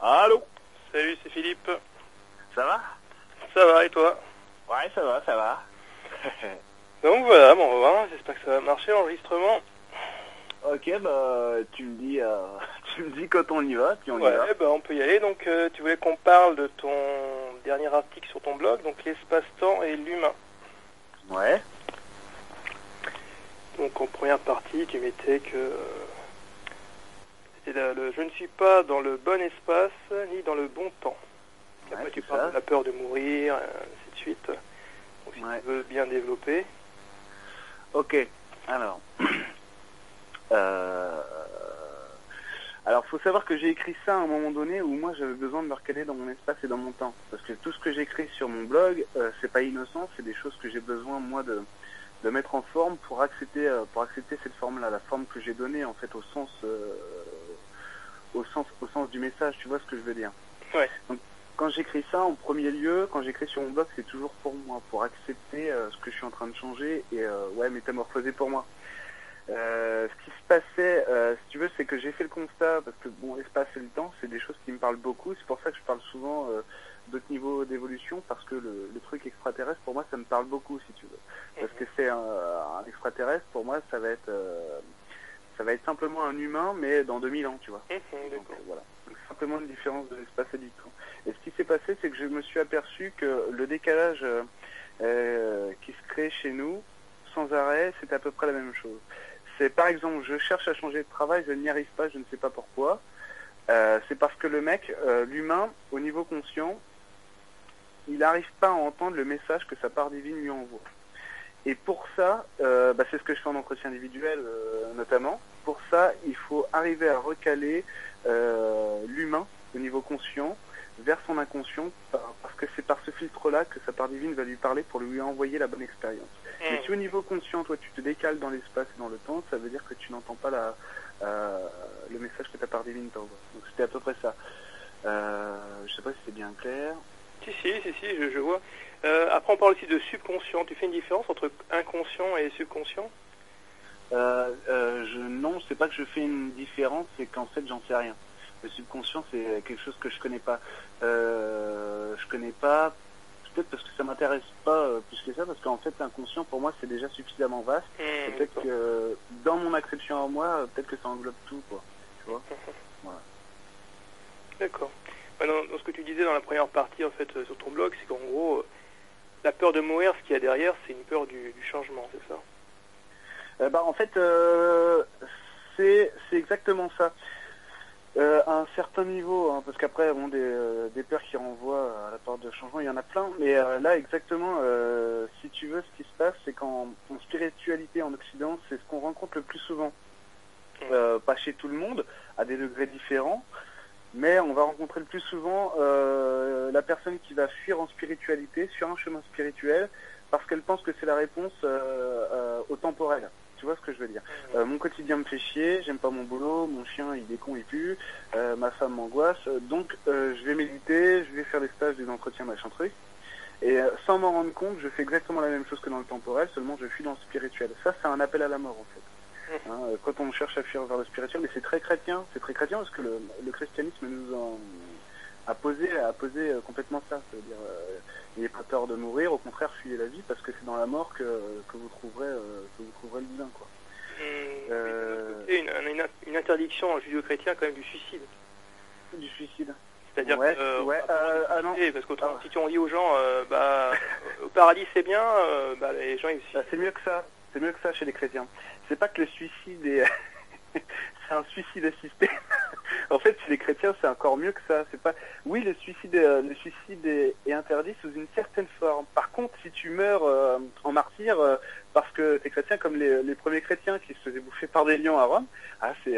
Allô? Salut, c'est Philippe. Ça va? Ça va et toi? Ouais, ça va, ça va. Donc voilà, bon, on va voir, j'espère que ça va marcher l'enregistrement. Ok, bah tu me dis tu me dis quand on y va, puis on y Ouais, va. bah on peut y aller. Donc tu voulais qu'on parle de ton dernier article sur ton blog, donc l'espace-temps et l'humain. Ouais. Donc en première partie, tu mettais que c'était je ne suis pas dans le bon espace ni dans le bon temps. Ouais, Après tu c'est parles ça. de la peur de mourir, ainsi de suite. Donc si Ouais. tu veux bien développer. Ok, alors. Alors, faut savoir que j'ai écrit ça à un moment donné où moi j'avais besoin de me recaler dans mon espace et dans mon temps. Parce que tout ce que j'écris sur mon blog, c'est pas innocent, c'est des choses que j'ai besoin moi de mettre en forme pour accepter cette forme-là, la forme que j'ai donnée en fait au sens du message. Tu vois ce que je veux dire? Ouais. Donc, quand j'écris ça, en premier lieu, quand j'écris sur mon blog, c'est toujours pour moi, pour accepter ce que je suis en train de changer et métamorphoser pour moi. Ce qui se passait, si tu veux, c'est que j'ai fait le constat, parce que bon, l'espace et le temps, c'est des choses qui me parlent beaucoup. C'est pour ça que je parle souvent d'autres niveaux d'évolution, parce que le truc extraterrestre, pour moi, ça me parle beaucoup, si tu veux. Parce que c'est un extraterrestre, pour moi, ça va être simplement un humain, mais dans 2000 ans, tu vois. Donc, voilà. Donc, simplement une différence de l'espace et du temps. Et ce qui s'est passé, c'est que je me suis aperçu que le décalage qui se crée chez nous, sans arrêt, c'est à peu près la même chose. C'est par exemple, je cherche à changer de travail, je n'y arrive pas, je ne sais pas pourquoi. C'est parce que le mec, l'humain, au niveau conscient, il n'arrive pas à entendre le message que sa part divine lui envoie. Et pour ça, c'est ce que je fais en entretien individuel notamment. Pour ça, il faut arriver à recaler l'humain au niveau conscient vers son inconscient, parce que c'est par ce filtre-là que sa part divine va lui parler pour lui envoyer la bonne expérience. Mais si au niveau conscient, toi, tu te décales dans l'espace et dans le temps, ça veut dire que tu n'entends pas le message que ta part divine t'envoie. Donc c'était à peu près ça. Je sais pas si c'est bien clair. Si, je vois. Après, on parle aussi de subconscient. Tu fais une différence entre inconscient et subconscient? Non, c'est pas que je fais une différence, c'est qu'en fait, j'en sais rien. Le subconscient, c'est quelque chose que je connais pas. Je connais pas, peut-être parce que ça m'intéresse pas plus que ça, parce qu'en fait, l'inconscient, pour moi, c'est déjà suffisamment vaste. Peut-être que dans mon acception à moi, peut-être que ça englobe tout, quoi. Tu vois? Voilà. D'accord. Dans ce que tu disais dans la première partie, en fait, sur ton blog, c'est qu'en gros, la peur de mourir, ce qu'il y a derrière, c'est une peur du changement, c'est ça? En fait, c'est exactement ça. À un certain niveau, hein, parce qu'après, bon, des peurs qui renvoient à la peur de changement, il y en a plein. Mais là, exactement, si tu veux, ce qui se passe, c'est qu'en spiritualité, en Occident, c'est ce qu'on rencontre le plus souvent. Pas chez tout le monde, à des degrés différents, mais on va rencontrer le plus souvent la personne qui va fuir en spiritualité, sur un chemin spirituel, parce qu'elle pense que c'est la réponse au temporel. Tu vois ce que je veux dire? Mon quotidien me fait chier, j'aime pas mon boulot, mon chien il est con, il pue, ma femme m'angoisse, donc je vais méditer, je vais faire des stages, des entretiens, machin truc. Et sans m'en rendre compte, je fais exactement la même chose que dans le temporel, seulement je fuis dans le spirituel. Ça, c'est un appel à la mort en fait. Hein, quand on cherche à fuir vers le spirituel, mais c'est très chrétien parce que le christianisme nous a posé complètement ça. C'est-à-dire, n'ayez pas peur de mourir, au contraire, fuyez la vie, parce que c'est dans la mort que vous trouverez le divin, quoi. Une interdiction judéo-chrétien quand même du suicide. Du suicide. C'est-à-dire non. Parce qu'autrement, si on dit aux gens, au paradis c'est bien, les gens ils... C'est mieux que ça. C'est mieux que ça chez les chrétiens. C'est pas que le suicide est... c'est un suicide assisté. En fait, chez les chrétiens, c'est encore mieux que ça. C'est pas... Oui, le suicide est interdit sous une certaine forme. Par contre, si tu meurs en martyr parce que t'es chrétien, comme les premiers chrétiens qui se faisaient bouffer par des lions à Rome, c'est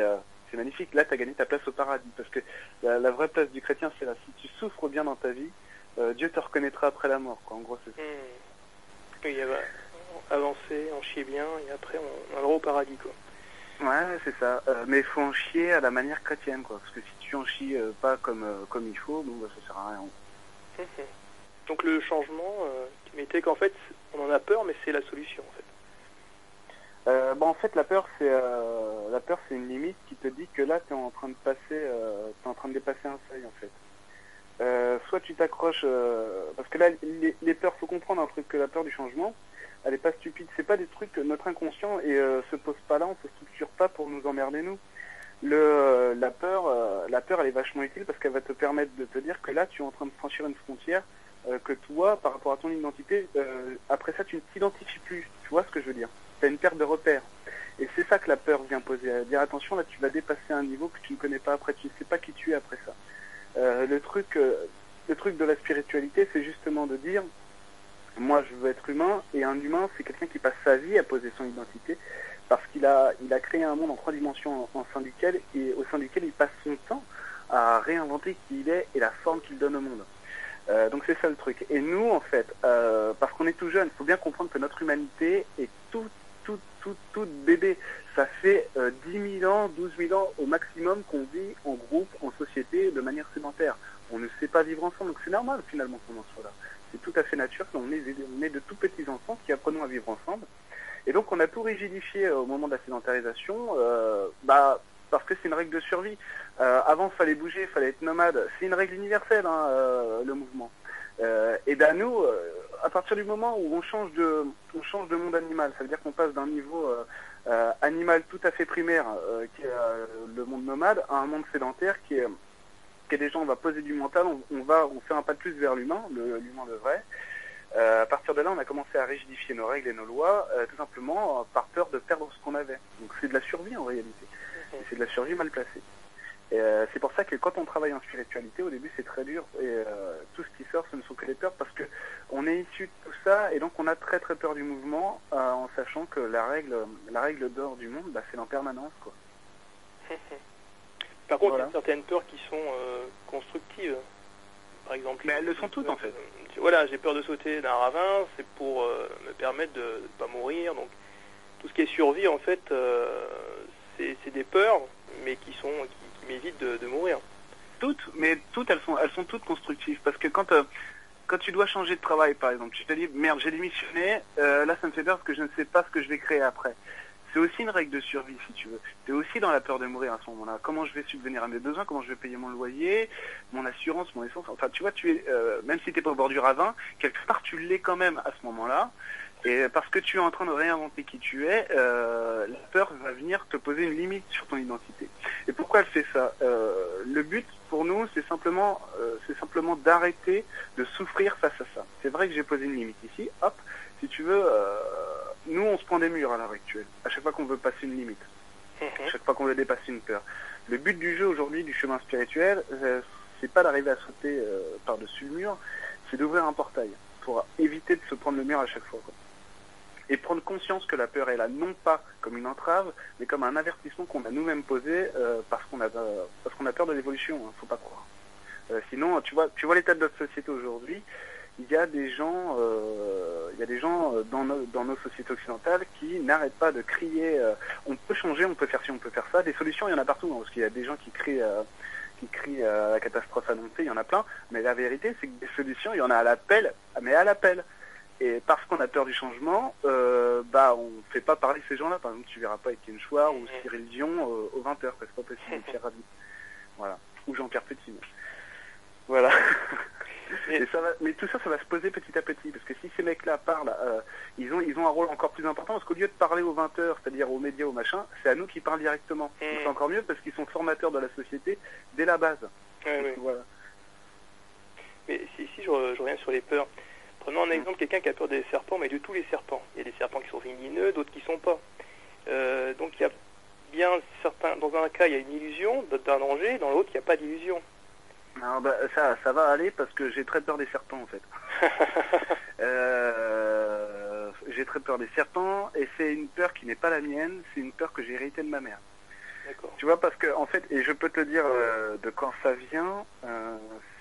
magnifique. Là, t'as gagné ta place au paradis. Parce que la vraie place du chrétien, c'est là. Si tu souffres bien dans ta vie, Dieu te reconnaîtra après la mort, quoi. En gros, c'est ça. Oui, avancer, en chier bien, et après on a le droit au paradis, quoi. Ouais, c'est ça. Mais il faut en chier à la manière chrétienne, quoi. Parce que si tu en chies pas comme il faut, ça sert à rien. Donc le changement, tu mettais qu'en fait, on en a peur, mais c'est la solution, en fait. En fait, la peur, c'est une limite qui te dit que là, t'es en train de de dépasser un seuil, en fait. Soit tu t'accroches, parce que là, les peurs, faut comprendre un truc, que la peur du changement, elle est pas stupide. C'est pas des trucs que notre inconscient se pose pas là, on se structure pas pour nous emmerder nous. La peur, elle est vachement utile parce qu'elle va te permettre de te dire que là, tu es en train de franchir une frontière, que toi, par rapport à ton identité, après ça, tu ne t'identifies plus. Tu vois ce que je veux dire? Tu as une perte de repères. Et c'est ça que la peur vient poser. Dire attention, là, tu vas dépasser un niveau que tu ne connais pas après, tu ne sais pas qui tu es après ça. Le truc de la spiritualité, c'est justement de dire, moi, je veux être humain, et un humain, c'est quelqu'un qui passe sa vie à poser son identité, parce qu'il a créé un monde en 3 dimensions au sein duquel il passe son temps à réinventer qui il est et la forme qu'il donne au monde. Donc c'est ça le truc. Et nous, en fait, parce qu'on est tout jeune, il faut bien comprendre que notre humanité est toute bébé. Ça fait 10 000 ans, 12 000 ans au maximum qu'on vit en groupe, en société, de manière sédentaire. On ne sait pas vivre ensemble, donc c'est normal finalement qu'on en soit là. C'est tout à fait naturel, on est de tout petits enfants qui apprenons à vivre ensemble. Et donc on a tout rigidifié au moment de la sédentarisation, parce que c'est une règle de survie. Avant, il fallait bouger, il fallait être nomade. C'est une règle universelle, le mouvement. Et ben nous, à partir du moment où on change de monde animal, ça veut dire qu'on passe d'un niveau animal tout à fait primaire, qui est le monde nomade, à un monde sédentaire qui est déjà, on va poser du mental, on fait un pas de plus vers l'humain de vrai. À partir de là, on a commencé à rigidifier nos règles et nos lois, tout simplement par peur de perdre ce qu'on avait. Donc c'est de la survie en réalité. Et c'est de la survie mal placée. Et c'est pour ça que quand on travaille en spiritualité, au début c'est très dur, et tout ce qui sort, ce ne sont que les peurs, parce que on est issu de tout ça, et donc on a très très peur du mouvement, en sachant que la règle d'or du monde, c'est l'impermanence, quoi. Par contre, voilà. Il y a certaines peurs qui sont constructives. Par exemple, mais elles le sont toutes en fait. Voilà, j'ai peur de sauter d'un ravin, c'est pour me permettre de ne pas mourir. Donc tout ce qui est survie, en fait, c'est des peurs, mais qui m'évitent de mourir. Mais toutes, elles sont toutes constructives, parce que quand tu dois changer de travail, par exemple, tu te dis merde, j'ai démissionné, là ça me fait peur parce que je ne sais pas ce que je vais créer après. C'est aussi une règle de survie, si tu veux. Tu es aussi dans la peur de mourir à ce moment-là. Comment je vais subvenir à mes besoins, comment je vais payer mon loyer, mon assurance, mon essence. Enfin, tu vois, même si tu n'es pas au bord du ravin, quelque part, tu l'es quand même à ce moment-là. Et parce que tu es en train de réinventer qui tu es, la peur va venir te poser une limite sur ton identité. Et pourquoi elle fait ça? Le but, pour nous, c'est simplement d'arrêter de souffrir face à ça. C'est vrai que j'ai posé une limite ici. Hop, si tu veux... nous, on se prend des murs à l'heure actuelle, à chaque fois qu'on veut passer une limite, à chaque fois qu'on veut dépasser une peur. Le but du jeu aujourd'hui, du chemin spirituel, c'est pas d'arriver à sauter par-dessus le mur, c'est d'ouvrir un portail pour éviter de se prendre le mur à chaque fois, quoi. Et prendre conscience que la peur est là, non pas comme une entrave, mais comme un avertissement qu'on a nous-mêmes posé parce qu'on a peur de l'évolution, hein, faut pas croire. Sinon, tu vois l'état de notre société aujourd'hui. Il y a des gens dans nos sociétés occidentales qui n'arrêtent pas de crier on peut changer, on peut faire ci, on peut faire ça. Des solutions, il y en a partout, hein, parce qu'il y a des gens qui crient la catastrophe annoncée, il y en a plein. Mais la vérité, c'est que des solutions, il y en a à l'appel, mais à l'appel. Et parce qu'on a peur du changement, on ne fait pas parler ces gens-là. Par exemple, tu verras pas Étienne Chouard ou Cyril Dion aux 20h, c'est pas possible, Pierre Rabhi. Voilà. Ou Jean-Pierre Petit. Voilà. Mais tout ça va se poser petit à petit, parce que si ces mecs-là parlent, ils ont un rôle encore plus important, parce qu'au lieu de parler aux 20h, c'est-à-dire aux médias, aux machins, c'est à nous qui parlent directement. Donc c'est encore mieux, parce qu'ils sont formateurs de la société dès la base. Voilà. Mais si je reviens sur les peurs, prenons un exemple, quelqu'un qui a peur des serpents, mais de tous les serpents. Il y a des serpents qui sont vénéneux, d'autres qui ne sont pas. Donc il y a bien certains, dans un cas il y a une illusion d'un danger, dans l'autre il n'y a pas d'illusion. Non, ça va aller parce que j'ai très peur des serpents en fait. J'ai très peur des serpents et c'est une peur qui n'est pas la mienne, c'est une peur que j'ai héritée de ma mère. D'accord. Tu vois, parce que en fait, et je peux te dire de quand ça vient,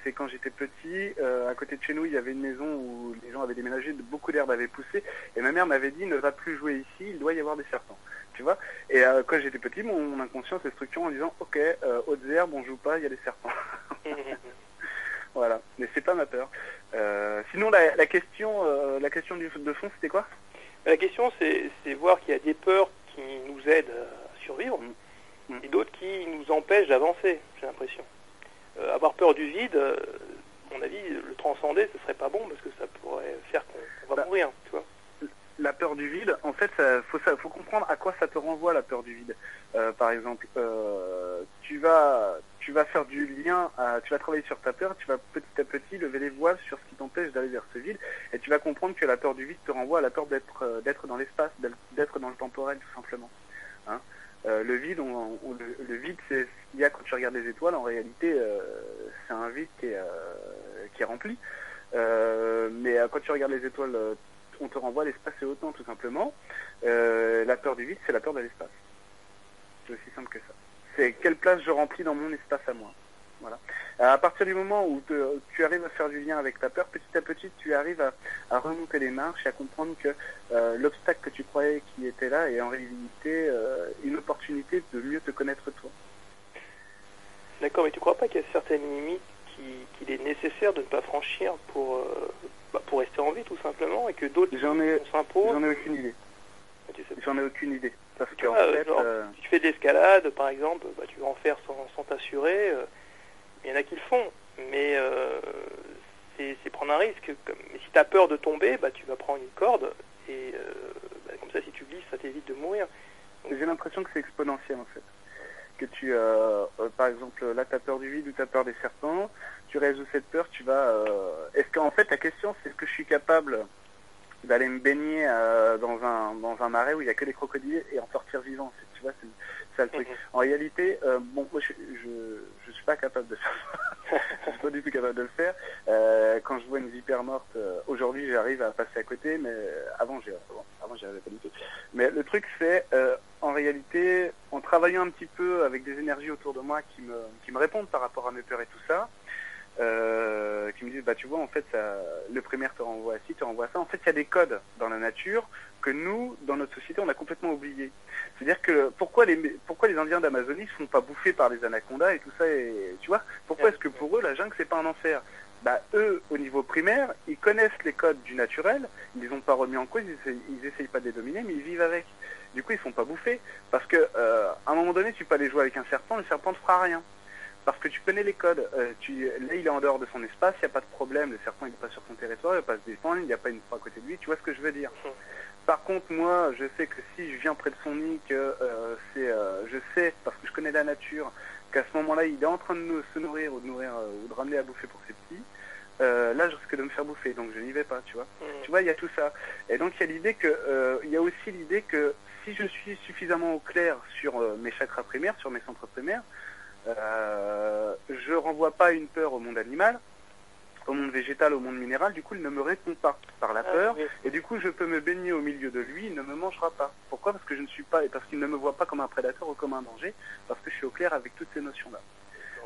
c'est quand j'étais petit, à côté de chez nous il y avait une maison où les gens avaient déménagé, beaucoup d'herbes avaient poussé et ma mère m'avait dit ne va plus jouer ici, il doit y avoir des serpents. Tu vois, et quand j'étais petit, mon inconscient s'est structuré en disant ok, hautes herbes, on joue pas, il y a des serpents. Voilà, mais c'est pas ma peur. Sinon la question de fond, c'était quoi? La question c'est voir qu'il y a des peurs qui nous aident à survivre et d'autres qui nous empêchent d'avancer, j'ai l'impression. avoir peur du vide, à mon avis, le transcender, ce serait pas bon parce que ça pourrait faire qu'on va mourir, tu vois. La peur du vide, en fait, faut comprendre à quoi ça te renvoie, la peur du vide. Par exemple, tu vas faire du lien, tu vas travailler sur ta peur, tu vas petit à petit lever les voiles sur ce qui t'empêche d'aller vers ce vide, et tu vas comprendre que la peur du vide te renvoie à la peur d'être dans l'espace, d'être dans le temporel, tout simplement. Hein. Le vide, le vide, c'est il y a quand tu regardes les étoiles, en réalité, c'est un vide qui est rempli. Mais quand tu regardes les étoiles, on te renvoie à l'espace et au temps, tout simplement. La peur du vide, c'est la peur de l'espace. C'est aussi simple que ça. C'est quelle place je remplis dans mon espace à moi. Voilà. À partir du moment où tu arrives à faire du lien avec ta peur, petit à petit, tu arrives à remonter les marches et à comprendre que l'obstacle que tu croyais qui était là est en réalité une opportunité de mieux te connaître toi. D'accord, mais tu crois pas qu'il y a certaines limites qu'il est nécessaire de ne pas franchir pour rester en vie, tout simplement, et que d'autres s'imposent? J'en ai aucune idée. J'en ai aucune idée. Parce que si tu fais de l'escalade, par exemple, tu vas en faire sans t'assurer. Il y en a qui le font, mais c'est prendre un risque. Mais si tu as peur de tomber, tu vas prendre une corde, et comme ça, si tu glisses, ça t'évite de mourir. J'ai l'impression que c'est exponentiel, en fait. Que tu, par exemple, là, tu as peur du vide ou tu as peur des serpents, tu résous cette peur, tu vas... Est-ce qu'en fait, la question, c'est est-ce que je suis capable d'aller me baigner dans un marais où il n'y a que des crocodiles et en sortir vivant, tu vois, c'est ça le truc. En réalité, moi je suis pas capable de faire ça. Je suis pas du tout capable de le faire. Quand je vois une vipère morte, aujourd'hui j'arrive à passer à côté, mais avant j'y arrivais pas du tout. Mais le truc c'est, en réalité, en travaillant un petit peu avec des énergies autour de moi qui me répondent par rapport à mes peurs et tout ça, qui me disent tu vois en fait le primaire te renvoie à ci, te renvoie à ça. En fait il y a des codes dans la nature que nous dans notre société on a complètement oublié. C'est-à-dire que pourquoi les Indiens d'Amazonie se font pas bouffer par les anacondas et tout ça, et tu vois pourquoi est-ce que pour eux la jungle c'est pas un enfer? Eux au niveau primaire ils connaissent les codes du naturel, ils les ont pas remis en cause, ils essayent pas de les dominer, mais ils vivent avec. Du coup ils sont pas bouffés parce que à un moment donné tu peux aller jouer avec un serpent, le serpent ne fera rien. Parce que tu connais les codes. Là, il est en dehors de son espace, il n'y a pas de problème. Le serpent, il n'est pas sur son territoire, il ne va pas se défendre, il n'y a pas une proie à côté de lui. Tu vois ce que je veux dire? Par contre, moi, je sais que si je viens près de son nid, je sais, parce que je connais la nature, qu'à ce moment-là, il est en train de se nourrir ou de ramener à bouffer pour ses petits. Là, je risque de me faire bouffer, donc je n'y vais pas, tu vois. Tu vois, il y a tout ça. Et donc, il y a aussi l'idée que si je suis suffisamment au clair sur mes chakras primaires, sur mes centres primaires, je renvoie pas une peur au monde animal, au monde végétal, au monde minéral, du coup il ne me répond pas par la peur, et du coup je peux me baigner au milieu de lui, il ne me mangera pas. Pourquoi? Parce que je ne suis pas, et parce qu'il ne me voit pas comme un prédateur ou comme un danger, parce que je suis au clair avec toutes ces notions-là.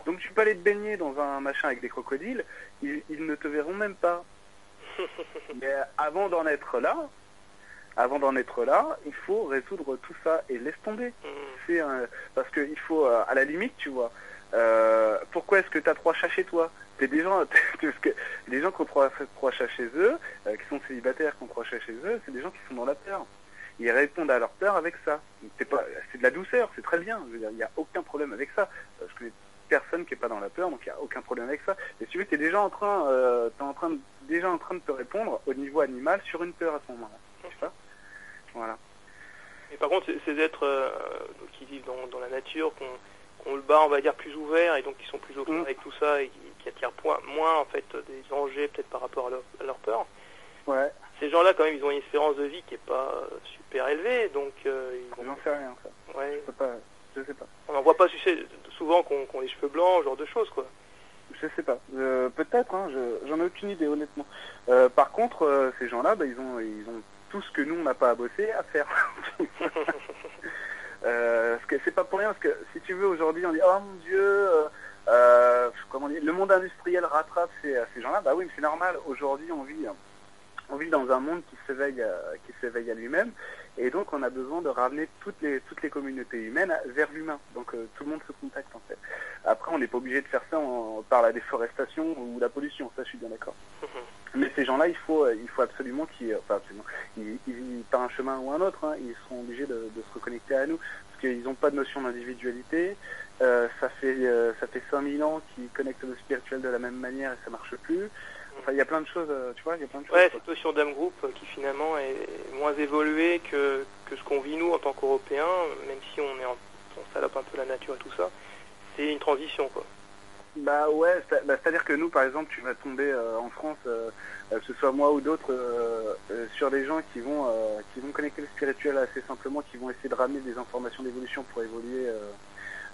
Donc tu peux aller te baigner dans un machin avec des crocodiles, ils ne te verront même pas. Mais avant d'en être là, il faut résoudre tout ça et laisse tomber. Parce qu'il faut, à la limite, tu vois, pourquoi est-ce que tu as 3 chats chez toi? Les gens qui ont 3 chats chez eux, qui sont célibataires, qui ont 3 chats chez eux, c'est des gens qui sont dans la peur. Ils répondent à leur peur avec ça. C'est de la douceur, c'est très bien. Je veux dire, il n'y a aucun problème avec ça. Je connais personne qui n'est pas dans la peur, donc il n'y a aucun problème avec ça. Et si tu veux, tu es déjà en train de te répondre au niveau animal sur une peur à ce moment-là. Tu sais pas? Voilà. Et par contre, ces êtres qui vivent dans la nature, qu'on le bat, on va dire, plus ouvert, et donc qui sont plus au clair avec tout ça, et qui attirent moins, en fait, des dangers, peut-être par rapport à leur peur. Ouais. Ces gens-là, quand même, ils ont une espérance de vie qui n'est pas super élevée, donc... J'en sais rien, ça. Ouais. Je sais pas. On n'en voit pas souvent qu'on les cheveux blancs, ce genre de choses, quoi. Je sais pas. Peut-être, hein, j'en ai aucune idée, honnêtement. Par contre, ces gens-là, ils ont tout ce que nous, on n'a pas à bosser, à faire. Parce que c'est pas pour rien, parce que si tu veux, aujourd'hui, on dit, oh mon Dieu, comment dire, le monde industriel rattrape ces gens-là. Bah oui, mais c'est normal. Aujourd'hui, on vit dans un monde qui s'éveille à lui-même, et donc on a besoin de ramener toutes les communautés humaines vers l'humain. Donc tout le monde se contacte, en fait. Après, on n'est pas obligé de faire ça par la déforestation ou la pollution, ça je suis bien d'accord. Mais ces gens-là, il faut absolument qu'ils vivent par un chemin ou un autre, hein, ils seront obligés de se reconnecter à nous. parce qu'ils n'ont pas de notion d'individualité. Ça fait 5000 ans qu'ils connectent le spirituel de la même manière et ça marche plus. Enfin, il y a plein de choses, tu vois, il y a plein de choses. Ouais, cette notion d'âme groupe qui finalement est moins évoluée que ce qu'on vit nous en tant qu'Européens, même si on salope un peu la nature et tout ça. C'est une transition, quoi. Bah ouais, c'est-à-dire que nous, par exemple, tu vas tomber en France, que ce soit moi ou d'autres, sur des gens qui vont connecter le spirituel assez simplement, qui vont essayer de ramener des informations d'évolution pour évoluer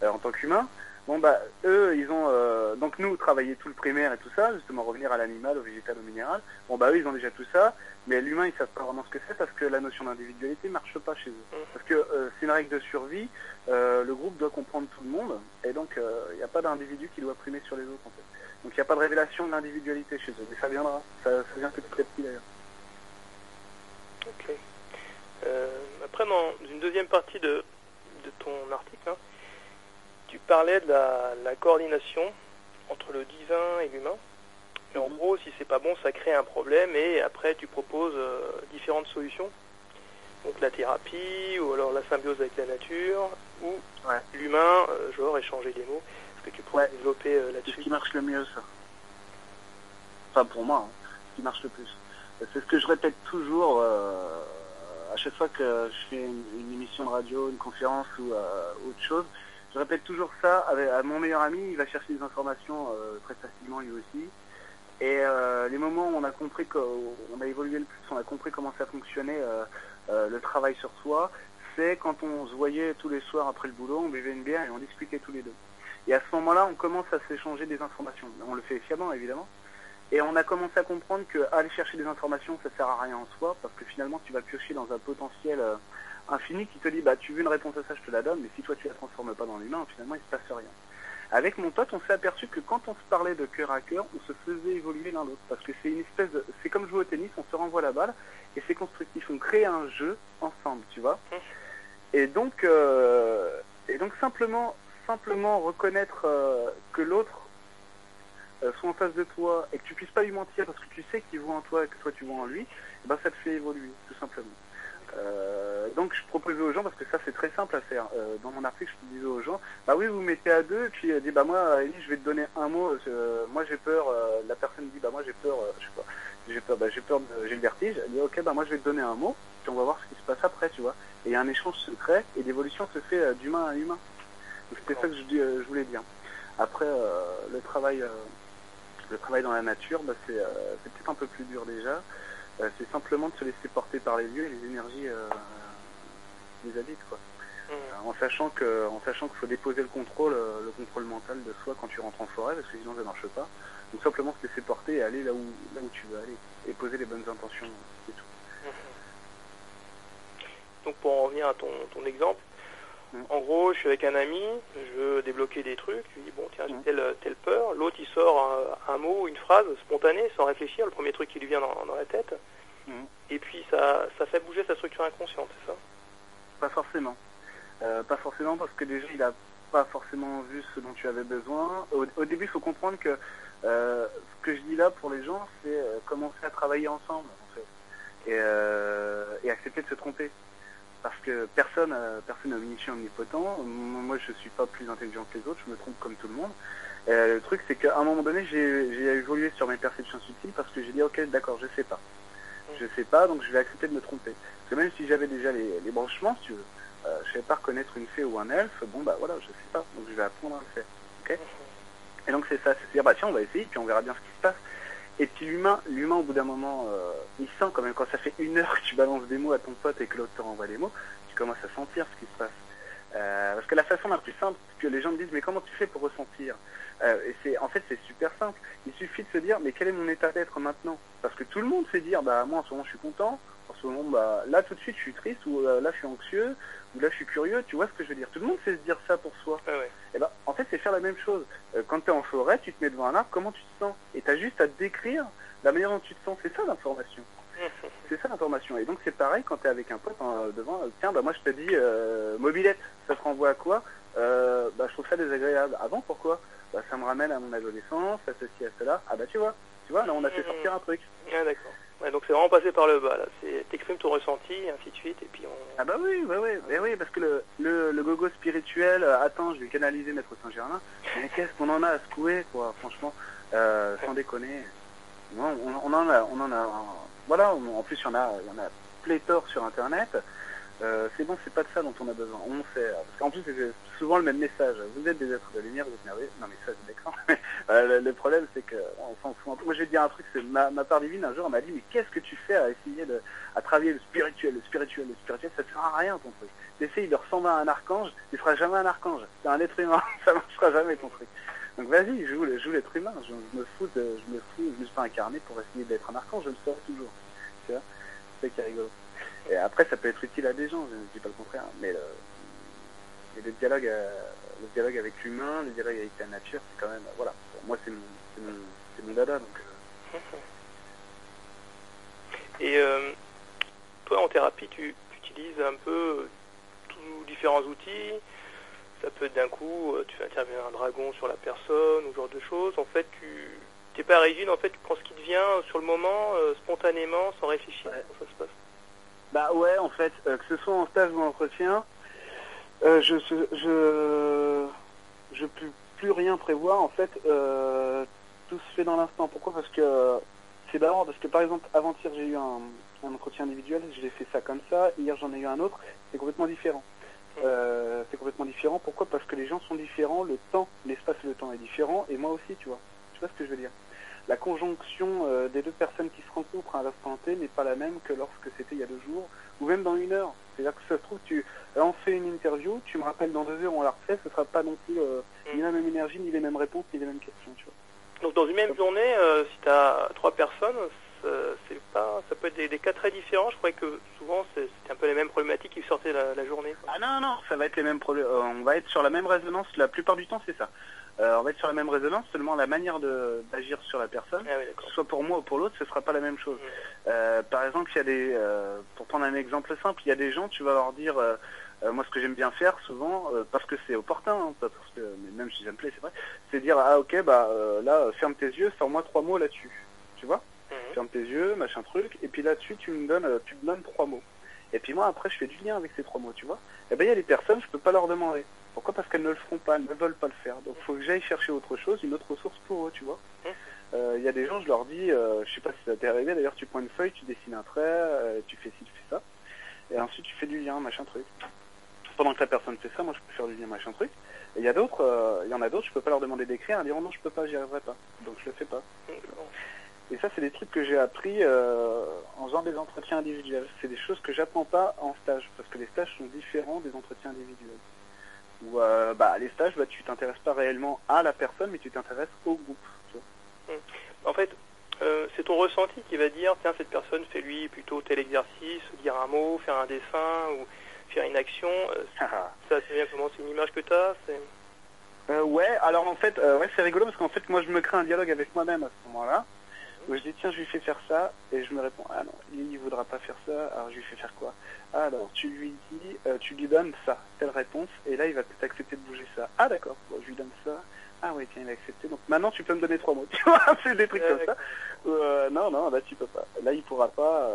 en tant qu'humain. Bon bah eux ils ont donc nous travailler tout le primaire et tout ça, justement revenir à l'animal, au végétal, au minéral. Bon bah eux ils ont déjà tout ça, mais l'humain ils savent pas vraiment ce que c'est parce que la notion d'individualité marche pas chez eux. Parce que c'est une règle de survie, le groupe doit comprendre tout le monde et donc il n'y a pas d'individu qui doit primer sur les autres en fait. Donc il n'y a pas de révélation de l'individualité chez eux, mais ça viendra, ça vient petit à petit d'ailleurs. Ok. Après dans une deuxième partie de ton article, hein, tu parlais de la coordination entre le divin et l'humain. Et en gros, si c'est pas bon, ça crée un problème et après tu proposes différentes solutions. Donc la thérapie, ou alors la symbiose avec la nature, ou l'humain, genre échanger des mots. Est-ce que tu pourrais développer là-dessus? C'est ce qui marche le mieux, ça. Enfin pour moi, hein, ce qui marche le plus. C'est ce que je répète toujours à chaque fois que je fais une émission de radio, une conférence ou autre chose. Je répète toujours ça à mon meilleur ami, il va chercher des informations très facilement lui aussi. Et les moments où on a compris qu'on a évolué le plus, on a compris comment ça fonctionnait, le travail sur soi, c'est quand on se voyait tous les soirs après le boulot, on buvait une bière et on discutait tous les deux. Et à ce moment-là, on commence à s'échanger des informations. On le fait fiablement, évidemment. Et on a commencé à comprendre qu'aller chercher des informations, ça sert à rien en soi, parce que finalement, tu vas piocher dans un potentiel infini qui te dit, bah tu veux une réponse à ça, je te la donne, mais si toi tu la transformes pas dans l'humain, finalement il se passe rien. Avec mon pote, on s'est aperçu que quand on se parlait de cœur à cœur, on se faisait évoluer l'un l'autre, parce que c'est une espèce de, c'est comme jouer au tennis, on se renvoie la balle, et c'est constructif, on crée un jeu ensemble, tu vois. Et donc simplement reconnaître que l'autre soit en face de toi, et que tu puisses pas lui mentir, parce que tu sais qu'il voit en toi et que toi tu vois en lui, et ben ça te fait évoluer, tout simplement. Donc je proposais aux gens, parce que ça c'est très simple à faire, dans mon article je disais aux gens, bah oui vous mettez à deux, et puis dit bah moi Elie je vais te donner un mot, moi j'ai peur, la personne dit bah moi j'ai peur, je sais pas, j'ai le vertige, elle dit ok bah moi je vais te donner un mot, puis on va voir ce qui se passe après, tu vois, et il y a un échange secret, et l'évolution se fait d'humain à humain. Donc c'était ça que je voulais dire. Après le travail dans la nature, bah, c'est peut-être un peu plus dur déjà. C'est simplement de se laisser porter par les lieux et les énergies qui les habitent, quoi. En sachant qu'il faut déposer le contrôle mental de soi quand tu rentres en forêt, parce que sinon ça marche pas. Donc simplement se laisser porter et aller là où tu veux aller et poser les bonnes intentions, c'est tout. Donc pour en revenir à ton exemple, en gros je suis avec un ami, je veux débloquer des trucs, je lui dis bon tiens j'ai telle peur, l'autre il sort un mot, une phrase spontanée sans réfléchir, le premier truc qui lui vient dans la tête, et puis ça fait bouger sa structure inconsciente, c'est ça? Pas forcément. Pas forcément, parce que déjà il n'a pas forcément vu ce dont tu avais besoin. Au début il faut comprendre que ce que je dis là pour les gens, c'est commencer à travailler ensemble en fait, et accepter de se tromper. Parce que personne n'a omniscient omnipotent. Moi, je suis pas plus intelligent que les autres. Je me trompe comme tout le monde. Le truc, c'est qu'à un moment donné, j'ai évolué sur mes perceptions subtiles parce que j'ai dit, ok, d'accord, je sais pas. Je sais pas, donc je vais accepter de me tromper. Parce que même si j'avais déjà les branchements, si tu veux, je savais pas reconnaître une fée ou un elfe. Bon, bah voilà, je sais pas. Donc je vais apprendre à le faire. Ok. Et donc c'est ça, c'est dire, bah tiens, on va essayer, puis on verra bien ce qui se passe. Et puis l'humain au bout d'un moment, il sent quand même, quand ça fait 1 heure que tu balances des mots à ton pote et que l'autre te renvoie les mots, tu commences à sentir ce qui se passe. Parce que la façon la plus simple, que les gens me disent, mais comment tu fais pour ressentir? En fait c'est super simple, il suffit de se dire, mais quel est mon état d'être maintenant? Parce que tout le monde sait dire, bah moi en ce moment je suis content, en ce moment, bah là tout de suite je suis triste, ou là je suis anxieux, ou là je suis curieux, tu vois ce que je veux dire? Tout le monde sait se dire ça pour soi. Et ben, en fait c'est faire la même chose. Quand tu es en forêt, tu te mets devant un arbre, comment tu te sens? Et tu as juste à décrire la manière dont tu te sens, c'est ça l'information. C'est ça l'information. Et donc c'est pareil quand tu es avec un pote devant, tiens bah moi je te dis mobilette, ça te renvoie à quoi? Bah je trouve ça désagréable. Ah bon, pourquoi? Bah ça me ramène à mon adolescence, à ceci, à cela. Ah bah tu vois, là on a fait sortir un truc. Ah d'accord. Ouais, donc c'est vraiment passé par le bas, là. T'exprimes ton ressenti, et ainsi de suite, et puis on... Ah bah oui, parce que le gogo spirituel, attends, je vais canaliser Maître Saint-Germain, mais qu'est-ce qu'on en a à secouer, quoi, franchement, sans déconner. Non, on en a, voilà, en plus il y en a pléthore sur Internet. C'est bon, c'est pas de ça dont on a besoin. On sait, parce qu'en plus c'est souvent le même message. Vous êtes des êtres de lumière, vous êtes merveilleux. Non mais ça c'est d'accord. Le problème c'est que on s'en fout un peu. Moi je vais te dire un truc, c'est ma part divine un jour elle m'a dit mais qu'est-ce que tu fais à essayer à travailler le spirituel, ça sert à rien ton truc. T'essayes de ressembler à un archange, tu feras jamais un archange. C'est un être humain, ça marchera jamais ton truc. Donc vas-y, joue l'être humain. Je me suis pas incarné pour essayer d'être un archange, je le serai toujours. Tu vois, c'est ça qui est rigolo. Et après, ça peut être utile à des gens, je ne dis pas le contraire, mais le dialogue avec l'humain, le dialogue avec la nature, c'est quand même, voilà, pour moi c'est mon dada. Donc, Et toi, en thérapie, tu utilises un peu tous différents outils. Ça peut être d'un coup, tu fais intervenir un dragon sur la personne, ou ce genre de choses. En fait, tu n'es pas rigide, en fait, tu prends ce qui te vient sur le moment, spontanément, sans réfléchir. Ouais. Comment ça se passe? Bah ouais, en fait, que ce soit en stage ou en entretien, je peux plus rien prévoir. En fait, tout se fait dans l'instant. Pourquoi? Parce que c'est marrant, parce que par exemple, avant-hier j'ai eu un entretien individuel, je l'ai fait ça comme ça. Hier j'en ai eu un autre, c'est complètement différent. Pourquoi? Parce que les gens sont différents, le temps, l'espace et le temps est différent, et moi aussi, tu vois. Tu vois ce que je veux dire? La conjonction des deux personnes qui se rencontrent à l'instant T n'est pas la même que lorsque c'était il y a 2 jours, ou même dans 1 heure. C'est-à-dire que ça se trouve, là on fait une interview, tu me rappelles dans 2 heures, on la refait, ce sera pas non plus ni la même énergie, ni les mêmes réponses, ni les mêmes questions, tu vois. Donc dans une même journée, si tu as 3 personnes, ça peut être des cas très différents. Je croyais que souvent c'était un peu les mêmes problématiques qui sortaient la journée, quoi. Ah non, ça va être les mêmes problèmes. On va être sur la même résonance, la plupart du temps c'est ça. On va être sur la même résonance, seulement la manière d'agir sur la personne, Ah oui, soit pour moi ou pour l'autre, ce sera pas la même chose. Par exemple, il y a pour prendre un exemple simple, il y a des gens, tu vas leur dire, moi ce que j'aime bien faire souvent, parce que c'est opportun, hein, pas parce que, mais même si ça me plaît, c'est vrai, c'est dire, ah ok, bah là, ferme tes yeux, sors-moi 3 mots là-dessus, tu vois, ferme tes yeux, machin truc, et puis là-dessus, tu me donnes 3 mots. Et puis moi, après, je fais du lien avec ces 3 mots, tu vois. Et ben il y a des personnes, je peux pas leur demander. Pourquoi? Parce qu'elles ne le feront pas, elles ne veulent pas le faire. Donc il faut que j'aille chercher autre chose, une autre ressource pour eux, tu vois. Il y a des gens, je leur dis, je sais pas si ça t'est arrivé, d'ailleurs tu prends une feuille, tu dessines un trait, tu fais ci, tu fais ça, et ensuite tu fais du lien, machin truc. Pendant que la personne fait ça, moi je peux faire du lien, machin truc. Et il y en a d'autres, je peux pas leur demander d'écrire, à dire oh non je peux pas, j'y arriverai pas. Donc je le fais pas. Et ça c'est des trucs que j'ai appris en faisant des entretiens individuels. C'est des choses que j'apprends pas en stage, parce que les stages sont différents des entretiens individuels. Où les stages, tu t'intéresses pas réellement à la personne, mais tu t'intéresses au groupe. Tu vois. En fait, c'est ton ressenti qui va dire, tiens, cette personne fait lui plutôt tel exercice, dire un mot, faire un dessin, ou faire une action. Ça, c'est bien comment? C'est une image que tu as? Ouais, alors en fait, c'est rigolo, parce qu'en fait, moi, je me crée un dialogue avec moi-même à ce moment-là, où je dis, tiens, je lui fais faire ça, et je me réponds, ah non, il voudra pas faire ça, alors je lui fais faire quoi? Alors, tu lui dis, tu lui donnes ça, telle réponse, et là, il va peut-être accepter de bouger ça. Ah d'accord, bon, je lui donne ça. Ah oui, tiens, il a accepté. Donc maintenant, tu peux me donner 3 mots. Tu vois, c'est des trucs comme ça. Non, là, tu peux pas. Là, il pourra pas.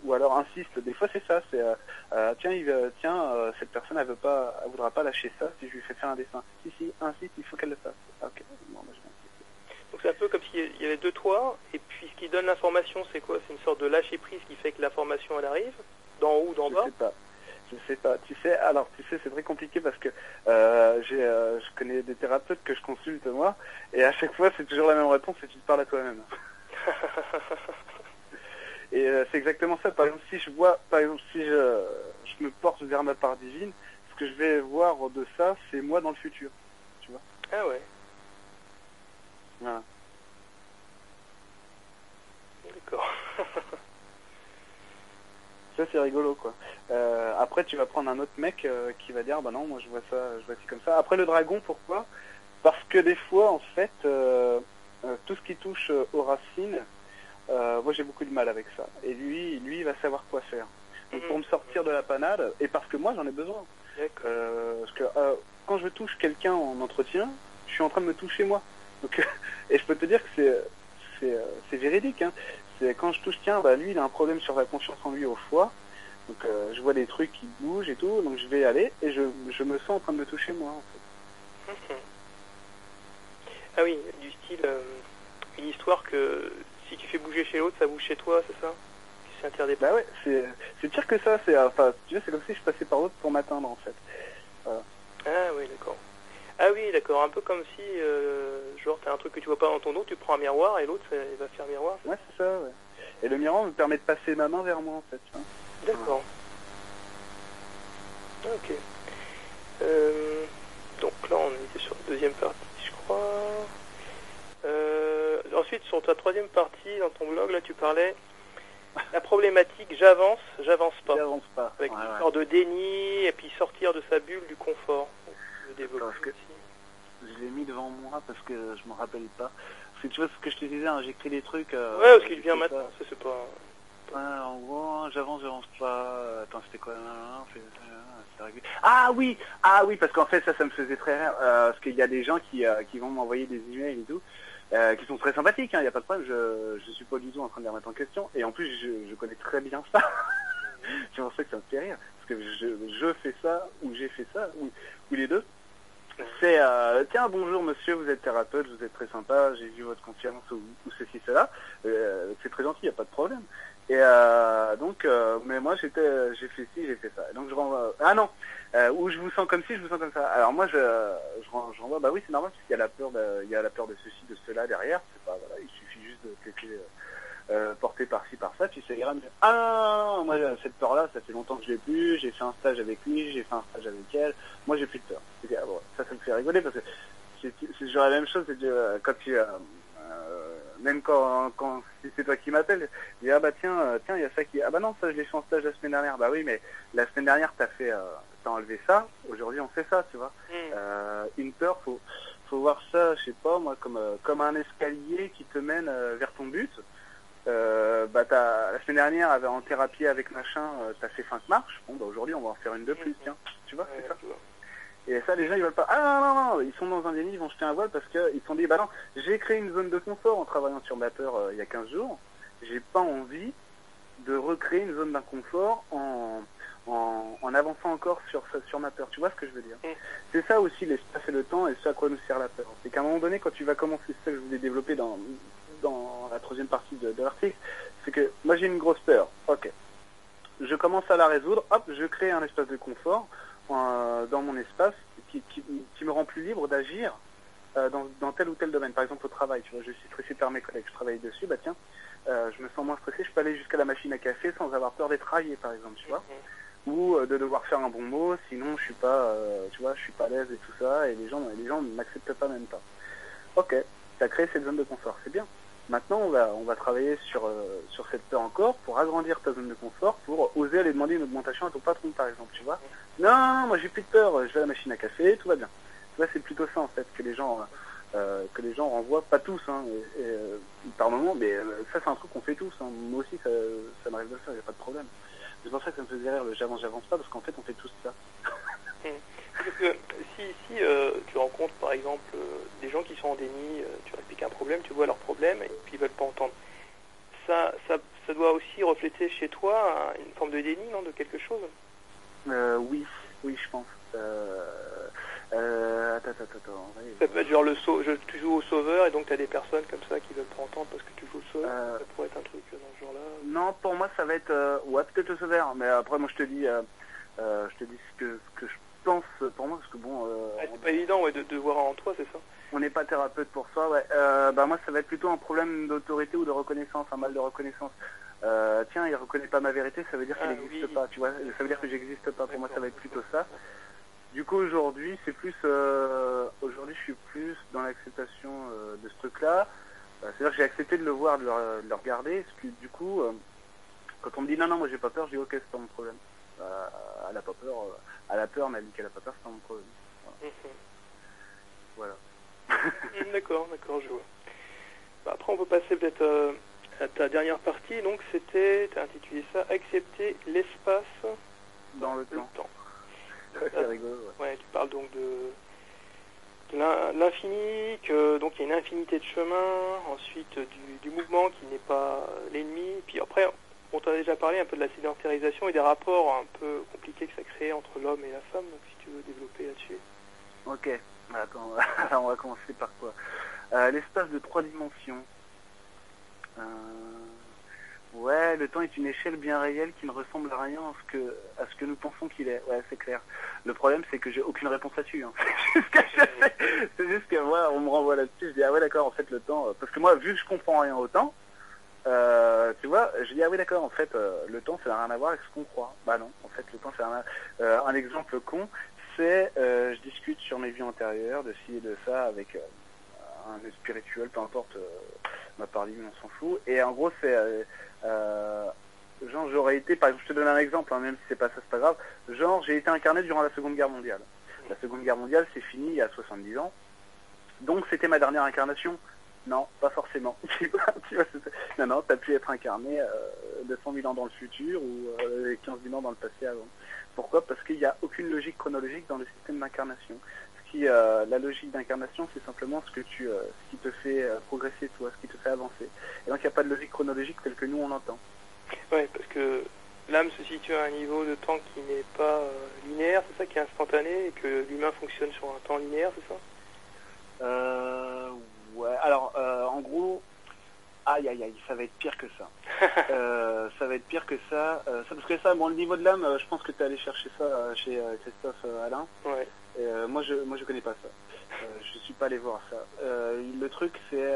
Ou alors, insiste. Des fois, c'est ça. C'est, cette personne, elle voudra pas lâcher ça si je lui fais faire un dessin. Si, insiste, il faut qu'elle le fasse. Ok, bon, je vais insister. Donc c'est un peu comme s'il y avait 2 toits, et puis ce qui donne l'information, c'est quoi? C'est une sorte de lâcher prise qui fait que l'information, elle arrive d'en haut ou d'en bas? Je sais pas. Tu sais, c'est très compliqué parce que je connais des thérapeutes que je consulte moi, et à chaque fois c'est toujours la même réponse, et tu te parles à toi-même. Et c'est exactement ça. Par exemple, si je me porte vers ma part divine, ce que je vais voir de ça, c'est moi dans le futur. Tu vois. Ah ouais. Voilà. D'accord. Ça c'est rigolo quoi. Après tu vas prendre un autre mec qui va dire bah non moi je vois ça comme ça. Après le dragon pourquoi? Parce que des fois en fait tout ce qui touche aux racines, moi j'ai beaucoup de mal avec ça. Et lui il va savoir quoi faire. Donc pour me sortir de la panade, et parce que moi j'en ai besoin. Parce que quand je touche quelqu'un en entretien, je suis en train de me toucher moi. Donc et je peux te dire que c'est véridique. Hein. c'est quand je touche, tiens, bah lui il a un problème sur la confiance en lui au foie, donc je vois des trucs qui bougent et tout, donc je vais aller et je me sens en train de me toucher moi en fait. Ah oui, du style, une histoire que si tu fais bouger chez l'autre, ça bouge chez toi, c'est ça? C'est interdépendant. Bah ouais, c'est pire que ça, enfin, tu vois, c'est comme si je passais par l'autre pour m'atteindre en fait. Voilà. Ah oui, d'accord. Ah oui, d'accord, un peu comme si, genre, t'as un truc que tu vois pas dans ton dos, tu prends un miroir et l'autre, il va faire miroir. Ouais, c'est ça, ouais. Et le miroir me permet de passer ma main vers moi en fait. Tu vois. D'accord. Ok. Donc là, on était sur la deuxième partie, je crois. Ensuite, sur ta troisième partie, dans ton blog, là, tu parlais la problématique j'avance pas. J'avance pas. Avec une sorte de déni et puis sortir de sa bulle du confort. Je développe je l'ai mis devant moi parce que je me rappelle pas. Parce que tu vois ce que je te disais, hein, j'écris des trucs. Ouais, ce qui vient maintenant, ça c'est pas. Ouais, en gros, j'avance pas. Attends, c'était quoi? Ah oui, parce qu'en fait ça me faisait très rire. Parce qu'il y a des gens qui vont m'envoyer des emails et tout. Qui sont très sympathiques, il n'y a pas de problème, je suis pas du tout en train de les remettre en question, et en plus je connais très bien ça, c'est pour ça que ça me fait rire, parce que je fais ça, ou j'ai fait ça, ou les deux, c'est tiens bonjour monsieur, vous êtes thérapeute, vous êtes très sympa, j'ai vu votre conférence ou ceci, cela, c'est très gentil, il n'y a pas de problème, et donc, mais moi j'ai fait ci, j'ai fait ça, et donc je renvoie, où je vous sens comme ci, je vous sens comme ça. Alors moi je renvoie, bah oui c'est normal parce qu'il y a la peur de ceci, de cela derrière. C'est pas voilà, il suffit juste de te laisser porter par ci, par ça, puis ça ira mieux. Ah non, moi cette peur-là, ça fait longtemps que je l'ai plus. J'ai fait un stage avec lui, j'ai fait un stage avec elle. Moi j'ai plus de peur. Bon, ça me fait rigoler parce que c'est genre la même chose. C'est quand tu même quand si c'est toi qui m'appelles, je dis ah bah tiens il y a ça qui ah bah non ça je l'ai fait en stage la semaine dernière. Bah oui mais la semaine dernière t'as enlevé ça, aujourd'hui on fait ça, tu vois. Une peur, faut voir ça, je sais pas moi, comme un escalier qui te mène vers ton but. Bah la semaine dernière en thérapie avec machin, t'as fait 5 marches, bon bah aujourd'hui on va en faire une de plus, tiens, tu vois, c'est ça. Et ça, les gens, ils veulent pas. Ah non, ils sont dans un déni, ils vont jeter un voile parce qu'ils se sont dit, bah non, j'ai créé une zone de confort en travaillant sur ma peur il y a 15 jours. J'ai pas envie de recréer une zone d'inconfort en avançant encore sur ma peur. Tu vois ce que je veux dire? C'est ça aussi l'espace et le temps et ce à quoi nous sert la peur. C'est qu'à un moment donné, quand tu vas commencer, c'est ça que je voulais développer dans la troisième partie de l'article, c'est que moi j'ai une grosse peur. Ok. Je commence à la résoudre, hop, je crée un espace de confort dans mon espace qui me rend plus libre d'agir dans tel ou tel domaine. Par exemple au travail, tu vois, je suis stressé par mes collègues, je travaille dessus, bah tiens, je me sens moins stressé, je peux aller jusqu'à la machine à café sans avoir peur d'être raillé par exemple, tu vois, ou de devoir faire un bon mot, sinon je suis pas, tu vois, je suis pas à l'aise et tout ça, et les gens ne m'acceptent pas même pas. Ok, tu as créé cette zone de confort, c'est bien. Maintenant, on va travailler sur cette peur encore pour agrandir ta zone de confort, pour oser aller demander une augmentation à ton patron, par exemple, tu vois. Non, moi j'ai plus de peur, je vais à la machine à café, tout va bien. Tu vois, c'est plutôt ça en fait que les gens renvoient, pas tous, hein, par moment, mais ça c'est un truc qu'on fait tous. Hein. Moi aussi, ça m'arrive de le faire, il n'y a pas de problème. C'est pour ça que ça me faisait rire le j'avance pas, parce qu'en fait on fait tous ça. Parce que si tu rencontres par exemple des gens qui sont en déni, tu leur expliques un problème, tu vois leur problème et puis ils veulent pas entendre. Ça doit aussi refléter chez toi une forme de déni, non, de quelque chose? Oui, je pense. Attends. Ça peut être genre tu joues au sauveur et donc tu as des personnes comme ça qui veulent pas entendre parce que tu joues au sauveur. Ça pourrait être un truc dans ce genre-là. Non, pour moi ça va être ouais peut-être le sauveur, mais après moi je te dis ce que je pense pour moi parce que bon. C'est pas évident de voir en toi, c'est ça. On n'est pas thérapeute pour ça, ouais. Bah moi ça va être plutôt un problème d'autorité ou de reconnaissance, un mal de reconnaissance. Tiens, il reconnaît pas ma vérité, ça veut dire qu'il n'existe pas, tu vois. Ça veut dire que j'existe pas. Pour moi ça va être plutôt ça. Du coup aujourd'hui c'est plus aujourd'hui je suis plus dans l'acceptation de ce truc-là. C'est-à-dire que j'ai accepté de le voir, de le regarder, parce que du coup quand on me dit non moi j'ai pas peur, je dis ok c'est pas mon problème. Elle a pas peur, elle a peur mais elle dit qu'elle a pas peur, c'est pas mon problème. Voilà. D'accord, je vois. Bah, après on peut passer peut-être à ta dernière partie, donc c'était, tu as intitulé ça accepter l'espace dans le temps. Ouais. C'est rigolo. Ouais, tu parles donc de l'infini, que donc il y a une infinité de chemins, ensuite du mouvement qui n'est pas l'ennemi, puis après on t'a déjà parlé un peu de la sédentarisation et des rapports un peu compliqués que ça crée entre l'homme et la femme, donc si tu veux développer là-dessus. Ok, attends, alors on va commencer par quoi? L'espace de 3 dimensions. Ouais, le temps est une échelle bien réelle qui ne ressemble à rien à ce que nous pensons qu'il est. Ouais, c'est clair. Le problème, c'est que j'ai aucune réponse là-dessus. Hein. C'est juste que moi, on me renvoie là-dessus. Je dis, ah ouais, d'accord, en fait, le temps... Parce que moi, vu que je comprends rien au temps, tu vois, je dis, ah oui, d'accord, en fait, le temps, ça n'a rien à voir avec ce qu'on croit. Bah non, en fait, le temps, ça n'a rien à... un exemple con, c'est, je discute sur mes vies antérieures, de ci et de ça, avec un spirituel, peu importe, ma part libre, on s'en fout. Et en gros, c'est... genre j'aurais été, par exemple, je te donne un exemple, hein, même si c'est pas ça, c'est pas grave, genre j'ai été incarné durant la Seconde Guerre mondiale. La Seconde Guerre mondiale c'est fini il y a 70 ans, donc c'était ma dernière incarnation. Non, pas forcément. Tu vois, non, t'as pu être incarné 200 000 ans dans le futur ou 15 000 ans dans le passé avant. Pourquoi? Parce qu'il n'y a aucune logique chronologique dans le système d'incarnation. La logique d'incarnation, c'est simplement ce qui te fait progresser, toi, ce qui te fait avancer. Et donc il n'y a pas de logique chronologique telle que nous on l'entend. Oui, parce que l'âme se situe à un niveau de temps qui n'est pas linéaire, c'est ça, qui est instantané, et que l'humain fonctionne sur un temps linéaire, c'est ça? Ouais, alors en gros, aïe aïe aïe, ça va être pire que ça. Ça va être pire que ça. Parce que ça, bon, le niveau de l'âme, je pense que tu es allé chercher ça chez Christophe Alain. Ouais. Moi je connais pas ça. Je suis pas allé voir ça. Le truc c'est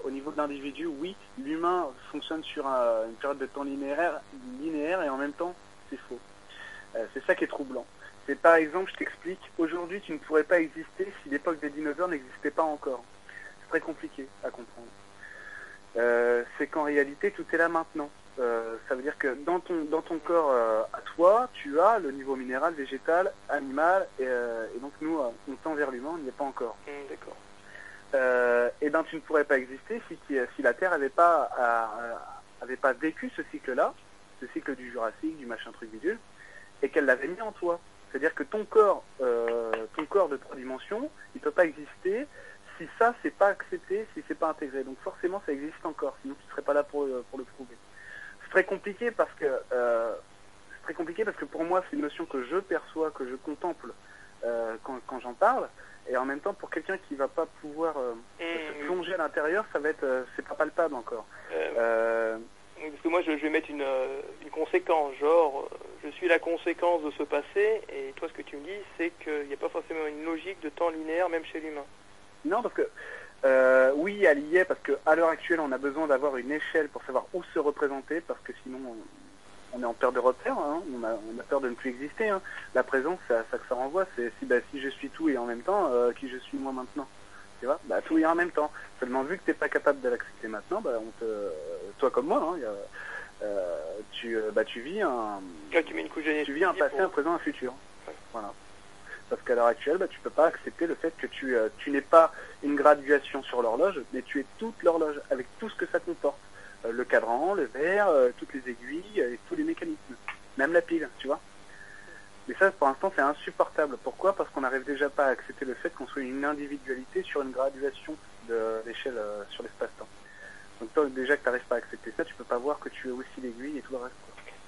au niveau de l'individu, oui, l'humain fonctionne sur une période de temps linéaire et en même temps c'est faux. C'est ça qui est troublant. C'est par exemple, je t'explique, aujourd'hui tu ne pourrais pas exister si l'époque des dinosaures n'existait pas encore. C'est très compliqué à comprendre. C'est qu'en réalité tout est là maintenant. Ça veut dire que dans ton corps à toi, tu as le niveau minéral, végétal, animal, et donc nous, on tend vers l'humain, on n'y est pas encore. D'accord. Et ben tu ne pourrais pas exister si la Terre n'avait pas vécu ce cycle-là, ce cycle du Jurassique, du machin truc bidule, et qu'elle l'avait mis en toi. C'est-à-dire que ton corps de 3 dimensions, il ne peut pas exister si ça c'est pas accepté, si c'est pas intégré. Donc forcément ça existe encore, sinon tu ne serais pas là pour le prouver. C'est très compliqué parce que pour moi c'est une notion que je perçois, que je contemple quand j'en parle, et en même temps pour quelqu'un qui va pas pouvoir se plonger à l'intérieur, ça va être c'est pas palpable encore. Parce que moi je vais mettre une conséquence, genre je suis la conséquence de ce passé, et toi ce que tu me dis c'est qu'il n'y a pas forcément une logique de temps linéaire même chez l'humain. Non, parce que oui, elle y est, parce qu'à l'heure actuelle, on a besoin d'avoir une échelle pour savoir où se représenter, parce que sinon, on est en perte de repère, hein, on a peur de ne plus exister. Hein. La présence, c'est à ça que ça renvoie, c'est si je suis tout et en même temps, qui je suis moi maintenant. Tu vois, tout et en même temps. Seulement, vu que tu n'es pas capable de l'accepter maintenant, toi comme moi, hein, tu vis tu mets une couche tu vis un passé, un présent, un futur. Ouais. Voilà. Parce qu'à l'heure actuelle, tu ne peux pas accepter le fait que tu n'es pas une graduation sur l'horloge, mais tu es toute l'horloge, avec tout ce que ça comporte. Le cadran, le verre, toutes les aiguilles, et tous les mécanismes. Même la pile, tu vois. Mais ça, pour l'instant, c'est insupportable. Pourquoi? Parce qu'on n'arrive déjà pas à accepter le fait qu'on soit une individualité sur une graduation de l'échelle sur l'espace-temps. Donc toi, déjà que tu n'arrives pas à accepter ça, tu peux pas voir que tu es aussi l'aiguille et tout le reste.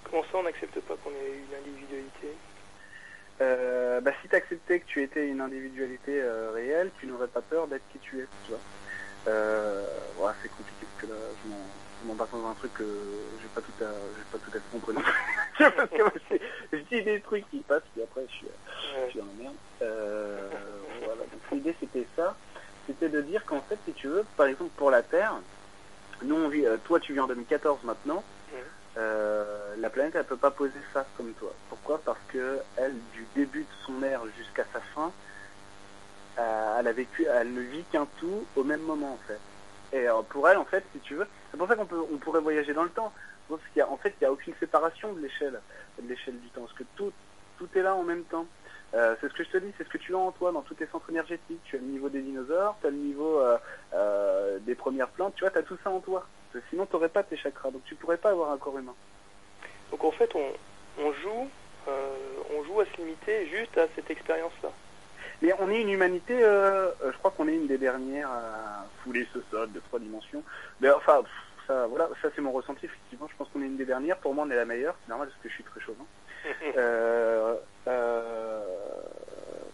Comment ça, on n'accepte pas qu'on ait une individualité? Si tu acceptais que tu étais une individualité réelle, tu n'aurais pas peur d'être qui tu es, tu vois. C'est compliqué parce que là, je m'embarque dans un truc que j'ai pas tout à fait compris. Parce que moi, je dis des trucs qui passent, puis après je suis dans la merde. Voilà. Donc l'idée c'était ça, c'était de dire qu'en fait, si tu veux, par exemple pour la Terre, nous on vit, toi tu vis en 2014 maintenant. La planète elle peut pas poser ça comme toi. Pourquoi? Parce que elle, du début de son ère jusqu'à sa fin, elle ne vit qu'un tout au même moment en fait. Et pour elle en fait, si tu veux, c'est pour ça on pourrait voyager dans le temps. Parce qu'il y a, en fait, il y a aucune séparation de l'échelle du temps, parce que tout est là en même temps. C'est ce que je te dis, c'est ce que tu as en toi, dans tous tes centres énergétiques. Tu as le niveau des dinosaures, tu as le niveau des premières plantes, tu vois, tu as tout ça en toi. Sinon, tu n'aurais pas tes chakras, donc tu pourrais pas avoir un corps humain. Donc en fait, on joue à se limiter juste à cette expérience-là. Mais on est une humanité, je crois qu'on est une des dernières à fouler ce sol de 3 dimensions. Mais enfin, ça, voilà, ça c'est mon ressenti, effectivement. Je pense qu'on est une des dernières. Pour moi, on est la meilleure. C'est normal parce que je suis très chauvin.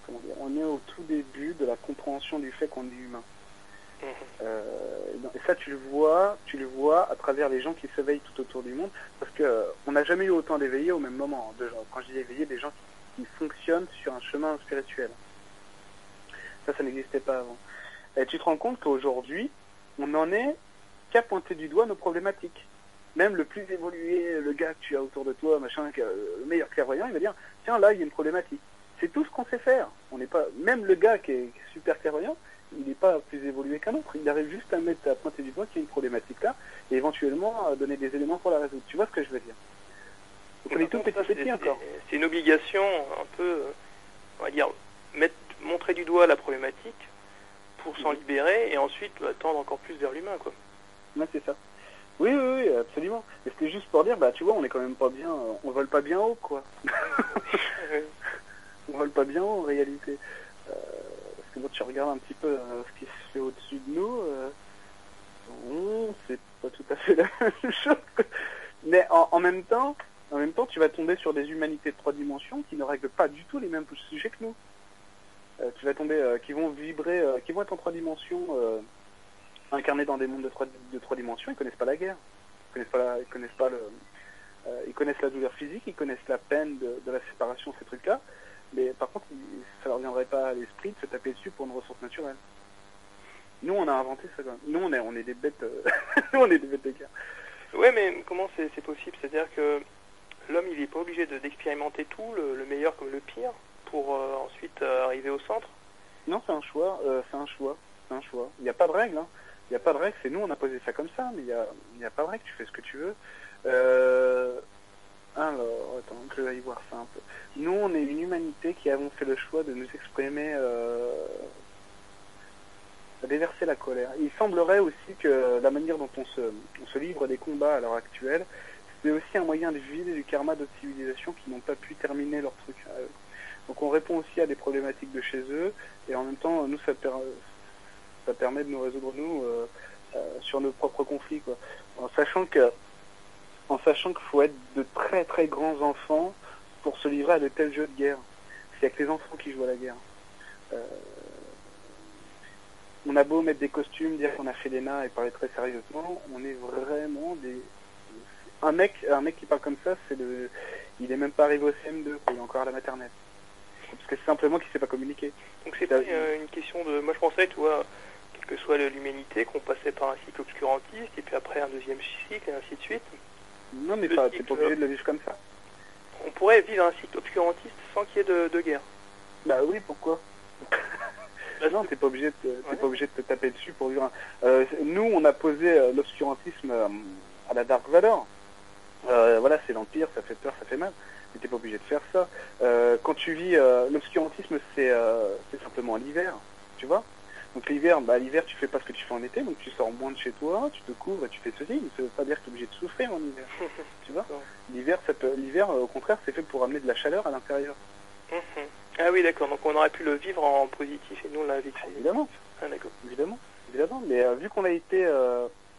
Comment dire, on est au tout début de la compréhension du fait qu'on est humain. Et ça, tu le vois à travers les gens qui s'éveillent tout autour du monde, parce que on n'a jamais eu autant d'éveillés au même moment. Quand je dis éveillés, des gens qui fonctionnent sur un chemin spirituel. Ça n'existait pas avant. Et tu te rends compte qu'aujourd'hui, on n'en est qu'à pointer du doigt nos problématiques. Même le plus évolué, le gars que tu as autour de toi, machin, le meilleur clairvoyant, il va dire, tiens, là, il y a une problématique. C'est tout ce qu'on sait faire. On n'est pas, même le gars qui est super clairvoyant, il n'est pas plus évolué qu'un autre. Il arrive juste à pointer du doigt qu'il y a une problématique là, et éventuellement à donner des éléments pour la résoudre. Tu vois ce que je veux dire? Donc on est tout petit encore. C'est une obligation un peu, on va dire, montrer du doigt la problématique pour s'en libérer et ensuite tendre encore plus vers l'humain, quoi. Ouais, c'est ça. Oui, absolument. Et c'était juste pour dire, bah tu vois, on est quand même pas bien, on vole pas bien haut, quoi. On vole pas bien haut en réalité. Parce que bon, tu regardes un petit peu ce qui se fait au-dessus de nous, c'est pas tout à fait la même chose. Mais en même temps, tu vas tomber sur des humanités de 3 dimensions qui ne règlent pas du tout les mêmes sujets que nous. Tu vas tomber, qui vont vibrer, qui vont être en 3 dimensions, incarnés dans des mondes de 3 dimensions. Ils connaissent pas la guerre, ils connaissent la douleur physique, ils connaissent la peine de la séparation, ces trucs-là. Mais par contre, ça leur viendrait pas à l'esprit de se taper dessus pour une ressource naturelle. Nous, on a inventé ça quand même. Nous, on est des bêtes, nous, on est des bêtes de guerre. Ouais, mais comment c'est possible? C'est-à-dire que l'homme, il n'est pas obligé d'expérimenter tout, le meilleur comme le pire, pour ensuite arriver au centre? Non, c'est un choix. Il n'y a pas de règle. Hein. Il n'y a pas de règle. C'est nous, on a posé ça comme ça, mais il n'y a pas de règle. Tu fais ce que tu veux. Alors, attends, que je vais y voir ça un peu. Nous, on est une humanité qui avons fait le choix de nous exprimer, à déverser la colère. Il semblerait aussi que la manière dont on se livre des combats à l'heure actuelle, c'est aussi un moyen de vider du karma d'autres civilisations qui n'ont pas pu terminer leur truc à eux. Donc on répond aussi à des problématiques de chez eux, et en même temps, nous, ça permet de nous résoudre, nous, sur nos propres conflits, quoi. En sachant qu'il faut être de très très grands enfants pour se livrer à de tels jeux de guerre. C'est avec les enfants qui jouent à la guerre. On a beau mettre des costumes, dire qu'on a fait des nains et parler très sérieusement, on est vraiment des... Un mec qui parle comme ça, il est même pas arrivé au CM2, il est encore à la maternelle. Parce que c'est simplement qu'il sait pas communiquer. Donc c'est pas une question de... Moi je pensais, tu vois, quelle que soit l'humanité, qu'on passait par un cycle obscurantiste, et puis après un deuxième cycle, et ainsi de suite. Non, mais t'es pas obligé de le vivre comme ça. On pourrait vivre un cycle obscurantiste sans qu'il y ait de guerre. Bah oui, pourquoi? Non, t'es pas obligé de te taper dessus pour vivre nous, on a posé l'obscurantisme à la Dark Vador. Voilà, c'est l'Empire, ça fait peur, ça fait mal. Mais t'es pas obligé de faire ça. Quand tu vis l'obscurantisme, c'est simplement l'hiver, tu vois. Donc l'hiver, tu fais pas ce que tu fais en été, donc tu sors moins de chez toi, tu te couvres et tu fais ceci. Mais ça veut pas dire que tu es obligé de souffrir en hiver, tu vois. L'hiver, au contraire, c'est fait pour amener de la chaleur à l'intérieur. Ah oui, d'accord. Donc on aurait pu le vivre en positif et nous on l'a vécu. Évidemment. Ah d'accord. Évidemment. Mais vu qu'on a été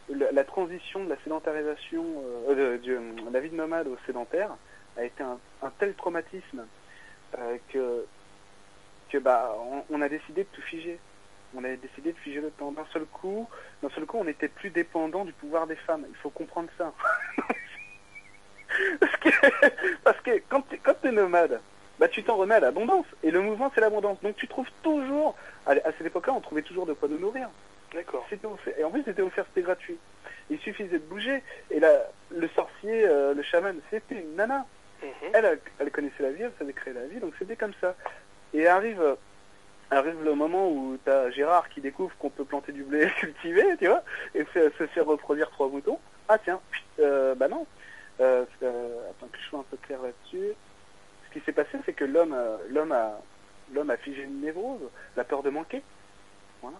la transition de la sédentarisation, de la vie de nomade au sédentaire, a été un tel traumatisme que on a décidé de tout figer. On a décidé de figer le temps. D'un seul coup, on était plus dépendant du pouvoir des femmes. Il faut comprendre ça. parce que quand t'es nomade, tu t'en remets à l'abondance. Et le mouvement, c'est l'abondance. Donc tu trouves toujours, à cette époque-là, on trouvait toujours de quoi nous nourrir. D'accord. Et en plus, c'était offert, c'était gratuit. Il suffisait de bouger. Et là, le sorcier, le chaman, c'était une nana. Elle connaissait la vie, elle savait créer la vie, donc c'était comme ça. Et arrive le moment où t'as Gérard qui découvre qu'on peut planter du blé cultivé, tu vois, et se faire reproduire 3 moutons. Ah tiens, non. Attends que je sois un peu clair là-dessus. Ce qui s'est passé, c'est que l'homme a figé une névrose, la peur de manquer. Voilà.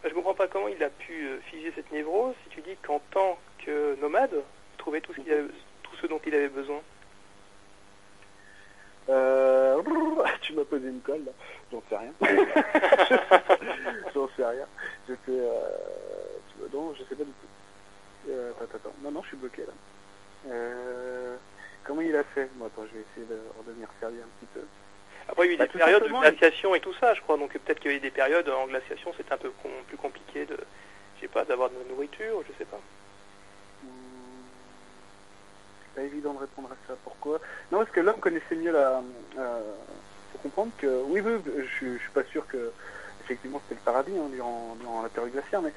Je comprends pas comment il a pu figer cette névrose si tu dis qu'en tant que nomade, il trouvait tout ce dont il avait besoin. Tu m'as posé une colle, là. J'en sais rien. J'en sais rien. J'étais... non, je sais pas du tout. Attends. Non, je suis bloqué, là. Comment il a fait? Bon, attends, je vais essayer de redevenir sérieux un petit peu. Après, il y a eu des périodes de glaciation et tout ça, je crois. Donc peut-être qu'il y a eu des périodes en glaciation, c'était un peu plus compliqué de, je sais pas, d'avoir de la nourriture, je sais pas. C'est pas évident de répondre à ça. Pourquoi? Non, parce que l'homme connaissait mieux la... faut comprendre que... Oui, je suis pas sûr que... Effectivement, c'était le paradis hein, durant la période glaciaire, mais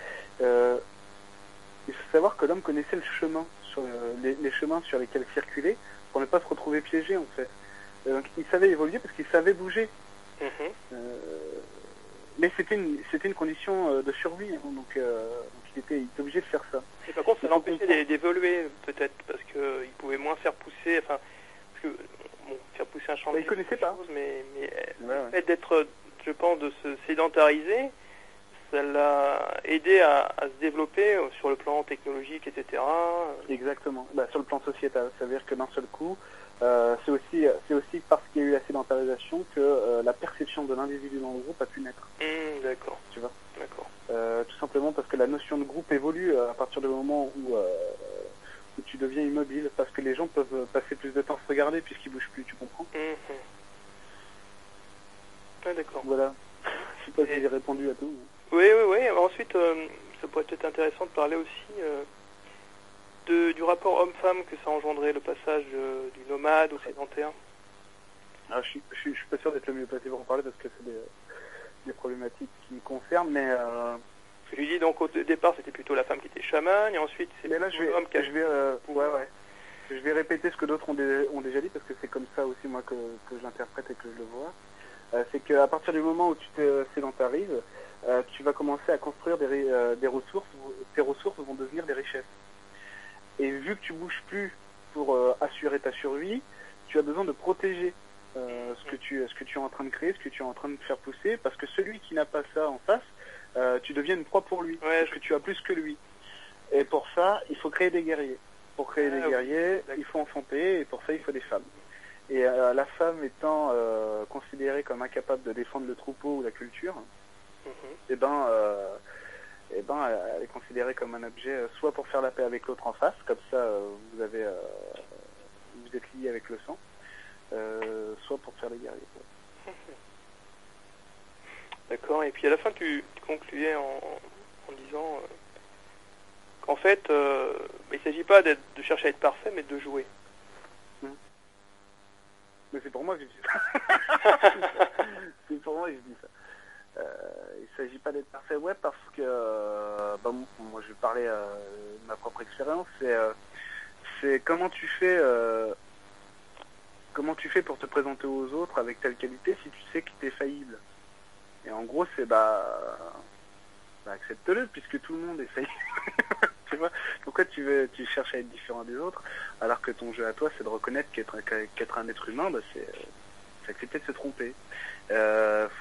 il faut savoir que l'homme connaissait le chemin, sur les chemins sur lesquels circuler, pour ne pas se retrouver piégé, en fait. Donc, il savait évoluer parce qu'il savait bouger. Mais c'était une condition de survie, hein, donc il était obligé de faire ça. Et par contre, ça l'empêchait d'évoluer, peut-être, parce qu'il pouvait moins faire pousser, enfin, parce que, bon, faire pousser un champ, il connaissait pas. Mais le fait d'être, je pense, de se sédentariser, ça l'a aidé à se développer sur le plan technologique, etc. Exactement. Sur le plan sociétal, ça veut dire que d'un seul coup, c'est aussi parce qu'il y a eu la sédentarisation que la perception de l'individu dans le groupe a pu naître. D'accord. Tu vois. D'accord. Tout simplement parce que la notion de groupe évolue à partir du moment où tu deviens immobile, parce que les gens peuvent passer plus de temps à se regarder puisqu'ils bougent plus, tu comprends? Ah, d'accord. Voilà. Je sais pas si j'ai répondu à tout. Oui. Ensuite, ça pourrait être intéressant de parler aussi du rapport homme-femme que ça a engendré, le passage du nomade au sédentaire. Je suis pas sûr d'être le mieux placé pour en parler parce que c'est des problématiques qui me concernent, mais... Je lui dis donc au départ c'était plutôt la femme qui était chamane et ensuite c'est l'homme qui a... Je vais répéter ce que d'autres ont déjà dit parce que c'est comme ça aussi moi que je l'interprète et que je le vois. C'est qu'à partir du moment où tu te sédentarises, tu vas commencer à construire des ressources, tes ressources vont devenir des richesses. Et vu que tu bouges plus pour assurer ta survie, tu as besoin de protéger ce que tu es en train de créer, ce que tu es en train de faire pousser, parce que celui qui n'a pas ça en face, tu deviens une proie pour lui, parce que tu as plus que lui. Et pour ça, il faut créer des guerriers. Pour créer des guerriers, il faut enfanter, et pour ça, il faut des femmes. Et la femme étant considérée comme incapable de défendre le troupeau ou la culture, elle est considérée comme un objet soit pour faire la paix avec l'autre en face, comme ça vous êtes lié avec le sang, soit pour faire les guerriers. D'accord, et puis à la fin tu concluais en disant qu'en fait il ne s'agit pas de chercher à être parfait, mais de jouer. Mais c'est pour moi que je dis ça. C'est pour moi que je dis ça. Il ne s'agit pas d'être parfait, parce que moi je vais parler de ma propre expérience, c'est comment tu fais pour te présenter aux autres avec telle qualité si tu sais que tu es faillible. Et en gros c'est accepte-le puisque tout le monde est faillible. Tu vois, pourquoi tu cherches à être différent des autres alors que ton jeu à toi c'est de reconnaître qu'être un être humain, c'est accepter de se tromper.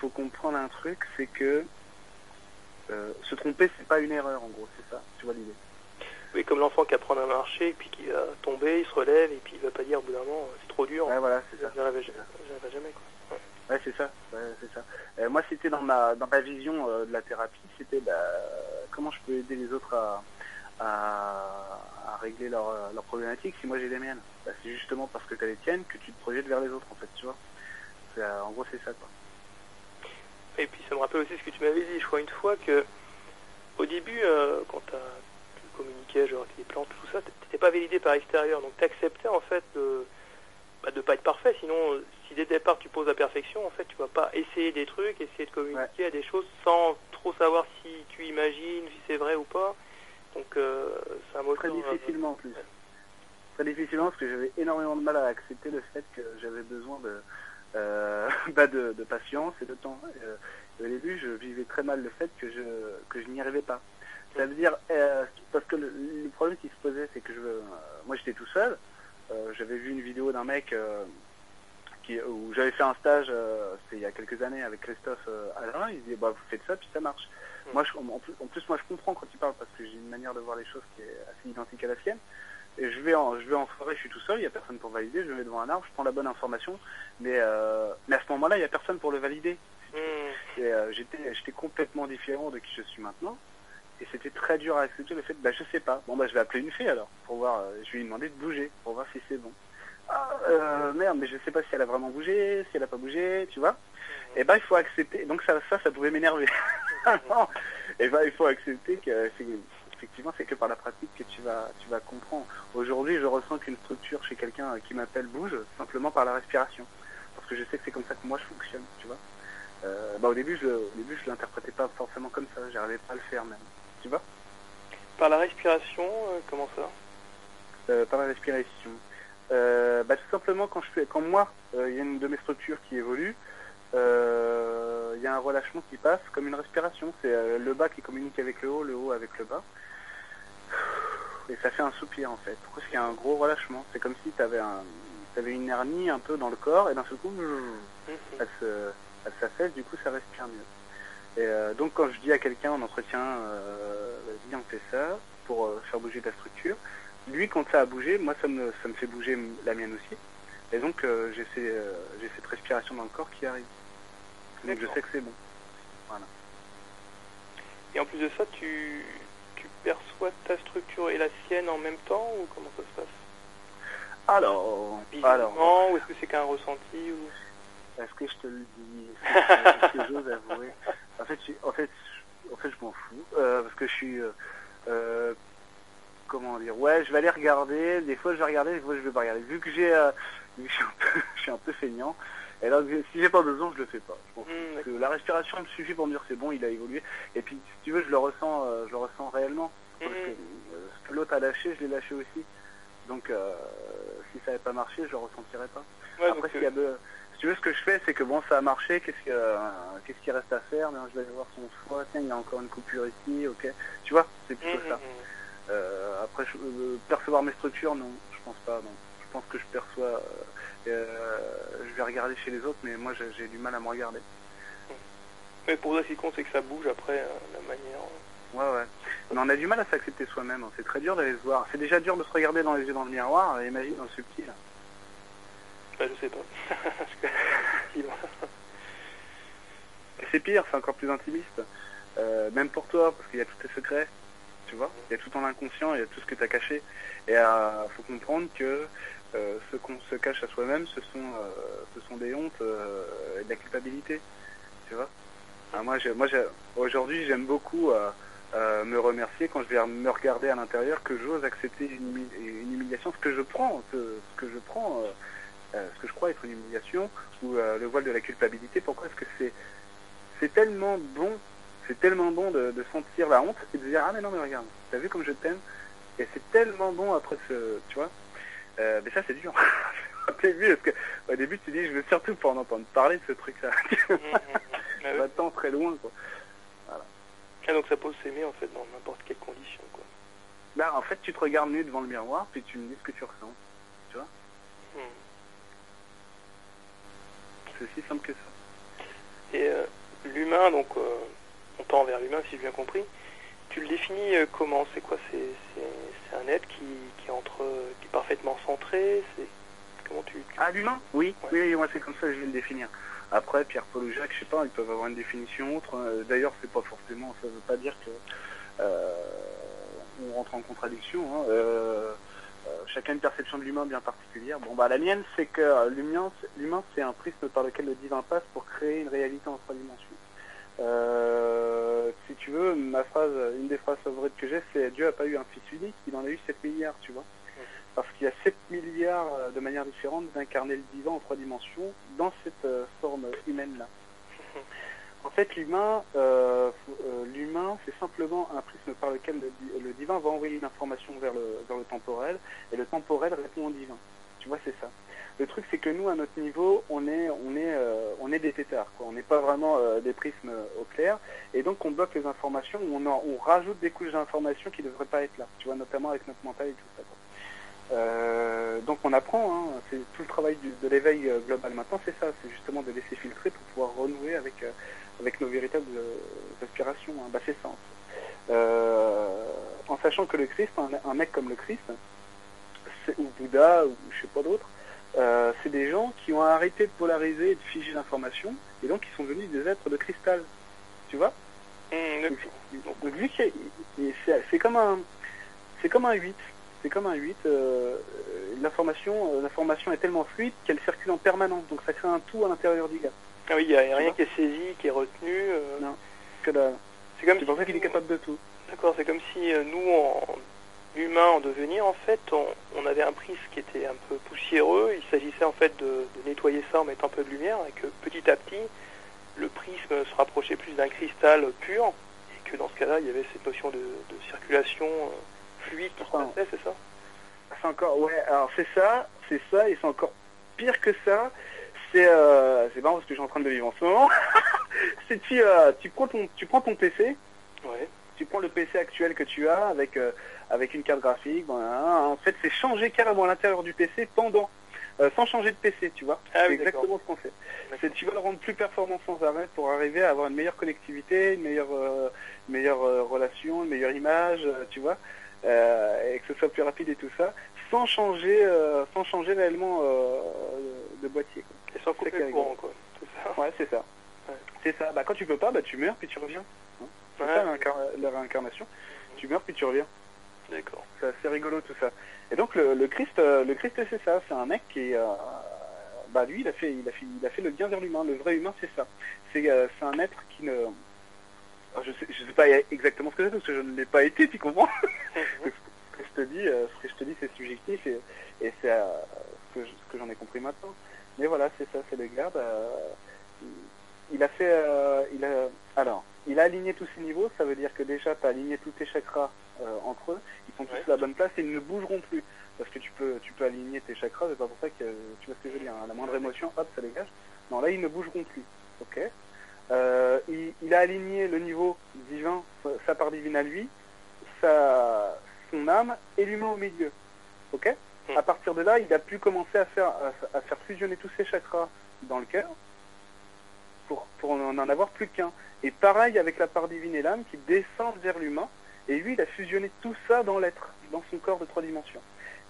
Faut comprendre un truc, c'est que se tromper c'est pas une erreur en gros, c'est ça, tu vois l'idée. Oui, comme l'enfant qui apprend à marcher et puis qui va tomber, il se relève et puis il va pas dire au bout d'un moment c'est trop dur. Ouais, voilà, c'est ça. J'y arriverai jamais quoi. Ouais, c'est ça. Moi c'était dans ma vision de la thérapie, c'était comment je peux aider les autres à régler leurs problématiques si moi j'ai les miennes. C'est justement parce que tu as les tiennes que tu te projettes vers les autres en fait, tu vois. En gros c'est ça quoi. Et puis ça me rappelle aussi ce que tu m'avais dit, je crois une fois que au début quand tu communiquais genre avec les plantes, tout ça, t'étais pas validé par l'extérieur, donc tu acceptais en fait de pas être parfait, sinon si dès le départ tu poses la perfection, en fait tu vas pas essayer des trucs, essayer de communiquer à des choses sans trop savoir si tu imagines, si c'est vrai ou pas. Donc c'est un moteur... Très difficilement en plus. Très difficilement parce que j'avais énormément de mal à accepter le fait que j'avais besoin de patience et de temps. Au début, je vivais très mal le fait que je n'y arrivais pas. Ça veut dire, parce que le problème qui se posait, c'est que moi j'étais tout seul. J'avais vu une vidéo d'un mec où j'avais fait un stage, c'est il y a quelques années avec Christophe Alain. Il disait vous faites ça puis ça marche. Moi, en plus, moi je comprends quand il parle parce que j'ai une manière de voir les choses qui est assez identique à la sienne. Et je vais en soirée, je suis tout seul, il n'y a personne pour valider, je me mets devant un arbre, je prends la bonne information, mais à ce moment-là, il n'y a personne pour le valider. Et j'étais complètement différent de qui je suis maintenant, et c'était très dur à accepter le fait, je sais pas, bon je vais appeler une fée alors, pour voir, je vais lui demander de bouger, pour voir si c'est bon. Merde, mais je sais pas si elle a vraiment bougé, si elle a pas bougé, tu vois. Et il faut accepter, donc ça pouvait m'énerver. Et il faut accepter que effectivement, c'est que par la pratique que tu vas comprendre. Aujourd'hui, je ressens qu'une structure chez quelqu'un qui m'appelle bouge simplement par la respiration. Parce que je sais que c'est comme ça que moi je fonctionne, tu vois. Au début, je l'interprétais pas forcément comme ça, j'arrivais pas à le faire même. Tu vois. Par la respiration, comment ça Par la respiration. Tout simplement, quand moi, il y a une de mes structures qui évolue, il y a un relâchement qui passe comme une respiration. C'est le bas qui communique avec le haut avec le bas. Et ça fait un soupir en fait. Parce qu'il y a un gros relâchement. C'est comme si tu avais une hernie un peu dans le corps et d'un seul coup, elle s'affaisse, du coup ça respire mieux. Et donc quand je dis à quelqu'un en entretien, vas-y on fait ça pour faire bouger ta structure, lui quand ça a bougé, moi ça me fait bouger la mienne aussi. Et donc j'ai cette respiration dans le corps qui arrive. Donc je sais que c'est bon. Voilà. Et en plus de ça, tu perçois ta structure et la sienne en même temps, ou comment ça se passe? Alors, ou est-ce que c'est qu'un ressenti ou... Est-ce que je te le dis? Est-ce que j'ose avouer? En fait, je m'en fous. Parce que je suis... comment dire? Ouais, je vais aller regarder. Des fois, je vais regarder, des fois, je vais pas regarder. Vu que je suis un peu feignant. Et là, si j'ai pas besoin, je le fais pas. Parce que la respiration me suffit pour me dire c'est bon, il a évolué. Et puis, si tu veux, je le ressens réellement. Parce que ce que l'autre a lâché, je l'ai lâché aussi. Donc, si ça n'avait pas marché, je le ressentirais pas. Ouais, après, si tu veux, ce que je fais, c'est que bon, ça a marché. Qu'est-ce qu'il reste à faire? Je vais aller voir son foie. Tiens, il y a encore une coupure ici. Ok. Tu vois, c'est plutôt ça. Après, percevoir mes structures, non, je pense pas. Non. Je pense que je perçois. Je vais regarder chez les autres, mais moi j'ai du mal à me regarder. Mais pour toi, ce qui compte, c'est que ça bouge après, la manière. Ouais. Mais on a du mal à s'accepter soi-même. C'est très dur d'aller se voir. C'est déjà dur de se regarder dans les yeux dans le miroir. Imagine dans le subtil. Je sais pas. C'est pire, c'est encore plus intimiste. Même pour toi, parce qu'il y a tous tes secrets. Tu vois, il y a tout ton inconscient, il y a tout ce que tu as caché. Et faut comprendre que ce qu'on se cache à soi-même, ce sont des hontes et de la culpabilité. Tu vois. Moi, aujourd'hui, j'aime beaucoup me remercier quand je vais me regarder à l'intérieur, que j'ose accepter une humiliation, ce que je crois être une humiliation, ou le voile de la culpabilité. Pourquoi? Parce que c'est tellement bon. C'est tellement bon de sentir la honte et de dire ah mais non mais regarde, t'as vu comme je t'aime, et c'est tellement bon après tu vois. Mais ça c'est dur. Au début tu dis je veux surtout pas en entendre parler de ce truc-là. Ça va tant très loin quoi. Voilà. Ah, donc ça peut s'aimer en fait dans n'importe quelle condition quoi. En fait tu te regardes nu devant le miroir puis tu me dis ce que tu ressens, tu vois. C'est aussi simple que ça. Et l'humain donc on tend vers l'humain si j'ai bien compris. Tu le définis comment? C'est quoi? C'est un être qui est parfaitement centré. Comment tu... Ah, l'humain? Oui, ouais. Oui, moi c'est comme ça que je vais le définir. Après, Pierre-Paul ou Jacques, je sais pas, ils peuvent avoir une définition autre. D'ailleurs, c'est pas forcément, ça veut pas dire que on rentre en contradiction. Chacun a une perception de l'humain bien particulière. La mienne, c'est que l'humain, c'est un prisme par lequel le divin passe pour créer une réalité en 3 dimensions. Si tu veux, une des phrases favorites que j'ai, c'est Dieu n'a pas eu un fils unique, il en a eu 7 milliards, tu vois. Parce qu'il y a 7 milliards de manières différentes d'incarner le divin en 3 dimensions dans cette forme humaine-là. En fait, l'humain, c'est simplement un prisme par lequel le divin va envoyer une information vers le temporel, et le temporel répond au divin. Tu vois, c'est ça. Le truc, c'est que nous, à notre niveau, on est des têtards, quoi. On n'est pas vraiment des prismes au clair, et donc on bloque les informations, on rajoute des couches d'informations qui ne devraient pas être là, tu vois, notamment avec notre mental et tout ça, quoi. Donc on apprend, c'est tout le travail de l'éveil global maintenant, c'est ça, c'est justement de laisser filtrer pour pouvoir renouer avec nos véritables aspirations, c'est ça. En sachant que le Christ, un mec comme le Christ, ou Bouddha, ou je sais pas d'autres, c'est des gens qui ont arrêté de polariser et de figer l'information, et donc ils sont devenus des êtres de cristal. Tu vois? Donc vu que c'est comme un 8. C'est comme un 8. L'information est tellement fluide qu'elle circule en permanence. Donc ça crée un tout à l'intérieur du gars. Ah oui, il n'y a rien qui est saisi, qui est retenu. Non, que dalle. C'est pour ça qu'il est capable de tout. D'accord, c'est comme si nous, humains en devenir, en fait, on avait un prisme qui était un peu poussiéreux. Il s'agissait en fait de nettoyer ça en mettant un peu de lumière, et que petit à petit, le prisme se rapprochait plus d'un cristal pur, et que dans ce cas-là, il y avait cette notion de circulation fluide qui se passait, c'est ça? C'est encore, ouais, alors c'est ça, et c'est encore pire que ça. C'est marrant parce que je suis en train de le vivre en ce moment. C'est tu prends ton PC, ouais. Tu prends le PC actuel que tu as avec une carte graphique. En fait, c'est changer carrément l'intérieur du PC sans changer de PC, tu vois. Ah, c'est oui, exactement ce qu'on fait. Tu vas le rendre plus performant sans arrêt pour arriver à avoir une meilleure connectivité, une meilleure relation, une meilleure image, tu vois, et que ce soit plus rapide et tout ça, sans changer réellement de boîtier, quoi. Et sans couper le courant, quoi. C'est ça. Ouais, c'est ça. Ouais. C'est ça. Bah, quand tu peux pas, tu meurs puis tu reviens. C'est ça la réincarnation. Tu meurs puis tu reviens. D'accord. C'est assez rigolo tout ça. Et donc le Christ c'est ça. C'est un mec qui lui il a fait le bien vers l'humain. Le vrai humain c'est ça. C'est un être qui ne. Alors, je sais pas exactement ce que c'est parce que je ne l'ai pas été. Tu comprends? Ce que je te dis c'est subjectif et c'est ce que j'en ai compris maintenant. Mais voilà, c'est ça, c'est le gars. Il a aligné tous ses niveaux. Ça veut dire que déjà tu as aligné tous tes chakras entre eux. Ils sont tous à la bonne place et ils ne bougeront plus. Parce que tu peux aligner tes chakras, c'est pas pour ça que tu vois ce que je veux dire. Hein. La moindre émotion, hop, ça dégage. Non, là ils ne bougeront plus. Ok. Il a aligné le niveau divin, sa part divine à lui, son âme et l'humain au milieu. Ok. À partir de là, il a pu commencer à faire fusionner tous ses chakras dans le cœur pour n'en avoir plus qu'un. Et pareil avec la part divine et l'âme qui descendent vers l'humain. Et lui, il a fusionné tout ça dans l'être, dans son corps de 3 dimensions.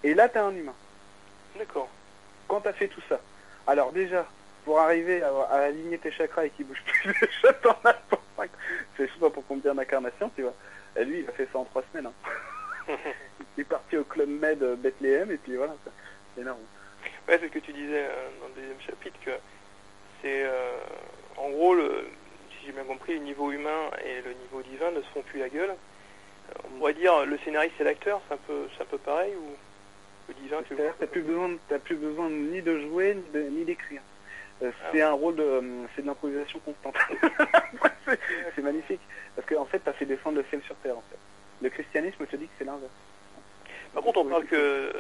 Et là, tu as un humain. D'accord. Quand tu as fait tout ça, alors déjà, pour arriver à aligner tes chakras et qu'ils bougent plus, déjà t'en as pour 5. Je sais pas pour combien d'incarnations, tu vois. Et lui, il a fait ça en 3 semaines. Hein. Il est parti au Club Med Bethléem et puis voilà, c'est énorme. Ouais, c'est ce que tu disais dans le deuxième chapitre, que c'est en gros, si j'ai bien compris, le niveau humain et le niveau divin ne se font plus la gueule. On pourrait dire le scénariste et l'acteur, c'est un peu pareil, ou le divin tu le vois? T'as plus besoin ni de jouer ni d'écrire. C'est un rôle c'est de l'improvisation constante. c'est magnifique parce qu'en fait t'as fait descendre le ciel sur terre en fait. Le christianisme te dit que c'est l'inverse. Par contre, on parle que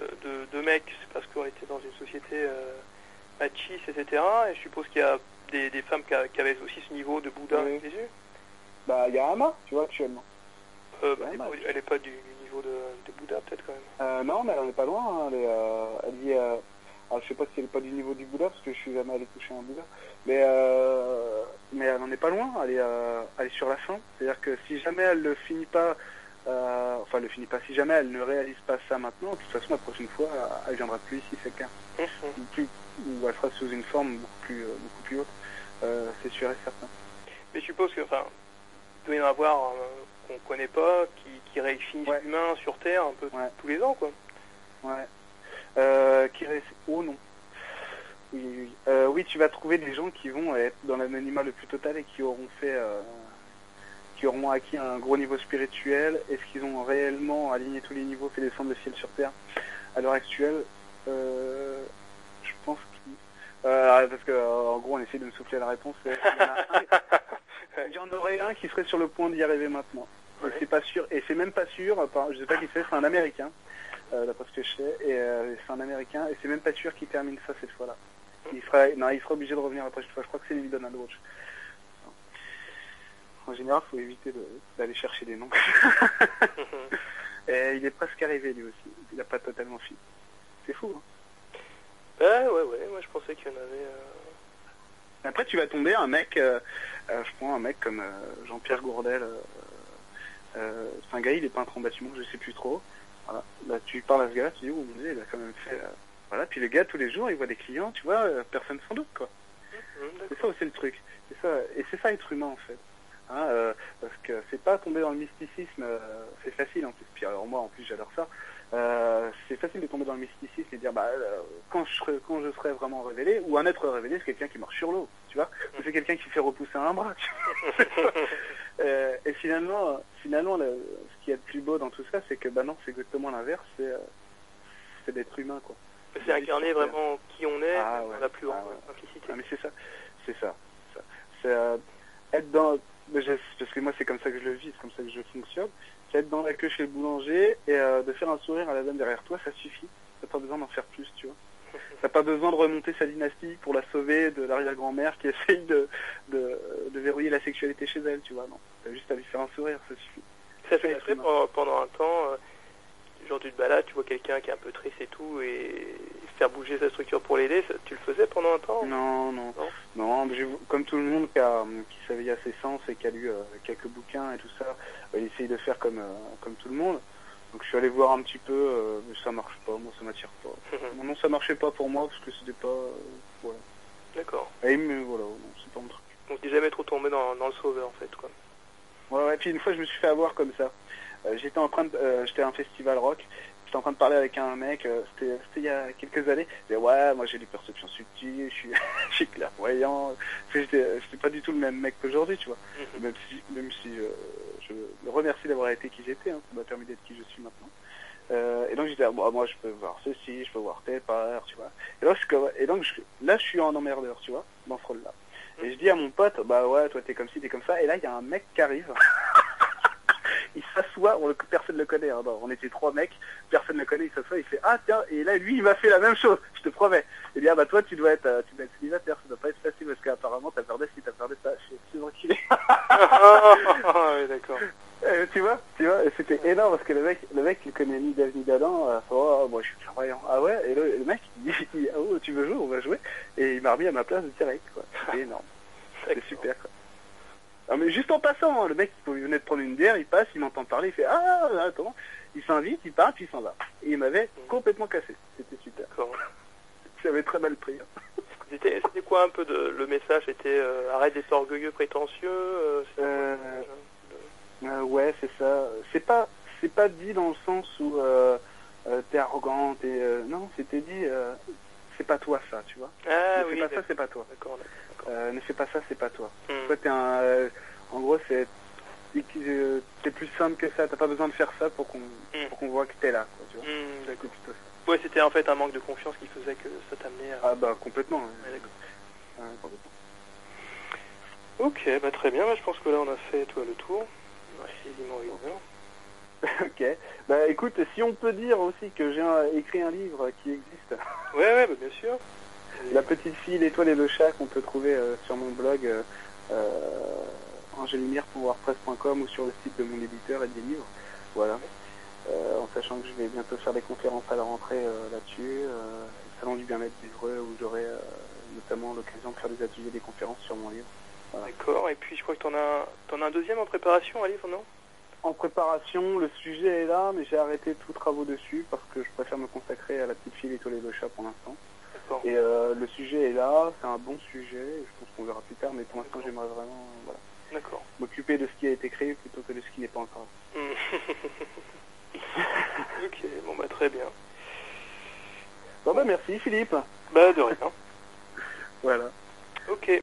de mecs, c'est parce qu'on était dans une société machiste, etc. Et je suppose qu'il y a des femmes qui avaient aussi ce niveau de Bouddha avec les yeux. Bah, il y a Ama, tu vois, actuellement. Elle n'est pas du niveau de Bouddha, peut-être, quand même. Non, mais elle n'est pas loin. Hein. Elle dit... alors, je sais pas si elle n'est pas du niveau du Bouddha, parce que je suis jamais allé toucher un Bouddha. Mais elle n'en est pas loin. Elle est sur la fin. C'est-à-dire que si jamais elle ne finit pas... si jamais elle ne réalise pas ça maintenant, de toute façon, la prochaine fois, elle viendra plus ici, c'est clair. Ou elle sera sous une forme beaucoup plus haute. C'est sûr et certain. Mais je suppose que, il doit y en avoir qu'on connaît pas, qui réfinissent l'humain sur Terre un peu tous les ans, quoi. Ouais. Oh non. Oui, tu vas trouver des gens qui vont être dans l'anonymat le plus total et qui auront acquis un gros niveau spirituel. Est-ce qu'ils ont réellement aligné tous les niveaux, fait descendre le ciel sur terre? À l'heure actuelle, je pense parce que en gros on essaie de me souffler la réponse. Il y en aurait un qui serait sur le point d'y arriver maintenant. Et c'est pas sûr, et c'est même pas sûr, je sais pas qui c'est un Américain, d'après ce que je sais, et c'est un Américain, et c'est même pas sûr qu'il termine ça cette fois-là. Il sera obligé de revenir la prochaine fois. Je crois que c'est lui, Donald Roach. En général, il faut éviter d'aller chercher des noms. Et il est presque arrivé lui aussi. Il n'a pas totalement fini. C'est fou, hein. Ouais, moi je pensais qu'il y en avait... Après, tu vas tomber un mec, je prends un mec comme Jean-Pierre Gourdel, c'est un gars, il est peintre en bâtiment, je sais plus trop. Voilà. bah, tu parles à ce gars-là, tu dis, oh mon Dieu, il a quand même fait... Voilà, puis le gars, tous les jours, il voit des clients, tu vois, personne sans doute, quoi. C'est ça aussi le truc. C'est ça, et c'est ça être humain, en fait. Hein, parce que c'est pas tomber dans le mysticisme, c'est facile, en plus. Puis alors moi, en plus, j'adore ça. C'est facile de tomber dans le mysticisme et de dire, quand je serai vraiment révélé, ou un être révélé, c'est quelqu'un qui marche sur l'eau, tu vois, ou c'est quelqu'un qui fait repousser un bras, tu vois. Et finalement, ce qui est le plus beau dans tout ça, c'est que, non, c'est exactement l'inverse, c'est d'être humain, quoi. C'est incarner vraiment qui on est, dans la plus grande simplicité. Ah, mais c'est ça. C'est être dans... Parce que moi, c'est comme ça que je le vis, c'est comme ça que je fonctionne. C'est être dans la queue chez le boulanger et de faire un sourire à la dame derrière toi, ça suffit. T'as pas besoin d'en faire plus, tu vois. T'as pas besoin de remonter sa dynastie pour la sauver de l'arrière-grand-mère qui essaye de verrouiller la sexualité chez elle, tu vois. Non, t'as juste à lui faire un sourire, ça suffit. Ça fait exprès pendant un temps, genre tu te balades, tu vois quelqu'un qui est un peu triste et tout, et faire bouger sa structure pour l'aider, tu le faisais pendant un temps? Non, comme tout le monde qui s'éveille à ses sens et qui a lu quelques bouquins et tout ça, il essaye de faire comme tout le monde. Donc je suis allé voir un petit peu, mais ça marche pas, moi ça m'attire pas. Non, ça marchait pas pour moi parce que c'était pas... voilà. D'accord. Mais voilà, non, c'est pas mon truc. Donc t'es jamais trop tombé dans le sauveur en fait, quoi. Ouais, puis une fois je me suis fait avoir comme ça. J'étais à un festival rock. J'étais en train de parler avec un mec, c'était il y a quelques années. Il disait, ouais, moi j'ai des perceptions subtiles, je suis clairvoyant. J'étais pas du tout le même mec qu'aujourd'hui, tu vois. Même si je le remercie d'avoir été qui j'étais, hein, ça m'a permis d'être qui je suis maintenant. Et donc je disais, moi je peux voir ceci, je peux voir telle part, tu vois. Et donc là je suis en emmerdeur, tu vois, dans ce rôle-là. Et je dis à mon pote, ouais, toi t'es comme ci, t'es comme ça. Et là il y a un mec qui arrive. Il s'assoit, personne ne le connaît, hein, on était 3 mecs, personne ne le connaît, il s'assoit, il fait, ah tiens, et là lui il m'a fait la même chose, je te promets. Il dit, toi tu dois être célibataire, ça doit pas être facile parce qu'apparemment t'as peur de ci, t'as peur de ça, je suis enculé. Oui, d'accord. Tu vois, et c'était énorme parce que le mec il connaît ni Dave ni d'Adam, moi je suis clairvoyant. Ah ouais, et le mec il dit, oh tu veux jouer, on va jouer, et il m'a remis à ma place direct, quoi. C'était énorme, c'était super, quoi. Ah, mais juste en passant, hein, le mec il venait de prendre une bière, il passe, il m'entend parler, il fait attends, il s'invite, il part, puis il s'en va. Et il m'avait complètement cassé, c'était super. J'avais très mal pris. Hein. C'était quoi un peu le message? C'était arrête d'être orgueilleux, prétentieux ouais, c'est ça. C'est pas dit dans le sens où t'es arrogante et non, c'était dit c'est pas toi ça, tu vois. Ah, ne fais pas ça, c'est pas toi. D'accord. Ne fais pas ça, c'est pas toi. Toi, en gros, t'es plus simple que ça. T'as pas besoin de faire ça pour qu'on voit que t'es là, quoi, tu vois. D'accord. Ouais, c'était en fait un manque de confiance qui faisait que ça t'amenait à... Ah complètement. Ouais, d'accord. Complètement. Ok, très bien. Je pense que là, on a fait le tour. Quasiment 1 heure. Ok. Écoute, si on peut dire aussi que j'ai écrit un livre qui existe. Ouais, bien sûr. La petite fille, l'étoile et le chat qu'on peut trouver sur mon blog angelumière.wordpress.com ou sur le site de mon éditeur et des livres. Voilà. En sachant que je vais bientôt faire des conférences à la rentrée là-dessus. Le salon du bien-être d'Évreux où j'aurai notamment l'occasion de faire des ateliers, des conférences sur mon livre. Voilà. D'accord. Et puis je crois que t'en as un deuxième en préparation, un livre, non? En préparation, le sujet est là, mais j'ai arrêté tous travaux dessus parce que je préfère me consacrer à la petite fille, l'étoile et le chat pour l'instant. Et le sujet est là, c'est un bon sujet, je pense qu'on verra plus tard, mais pour l'instant j'aimerais vraiment m'occuper de ce qui a été créé plutôt que de ce qui n'est pas encore. Ok, très bien. Merci Philippe. De rien. Voilà. Ok.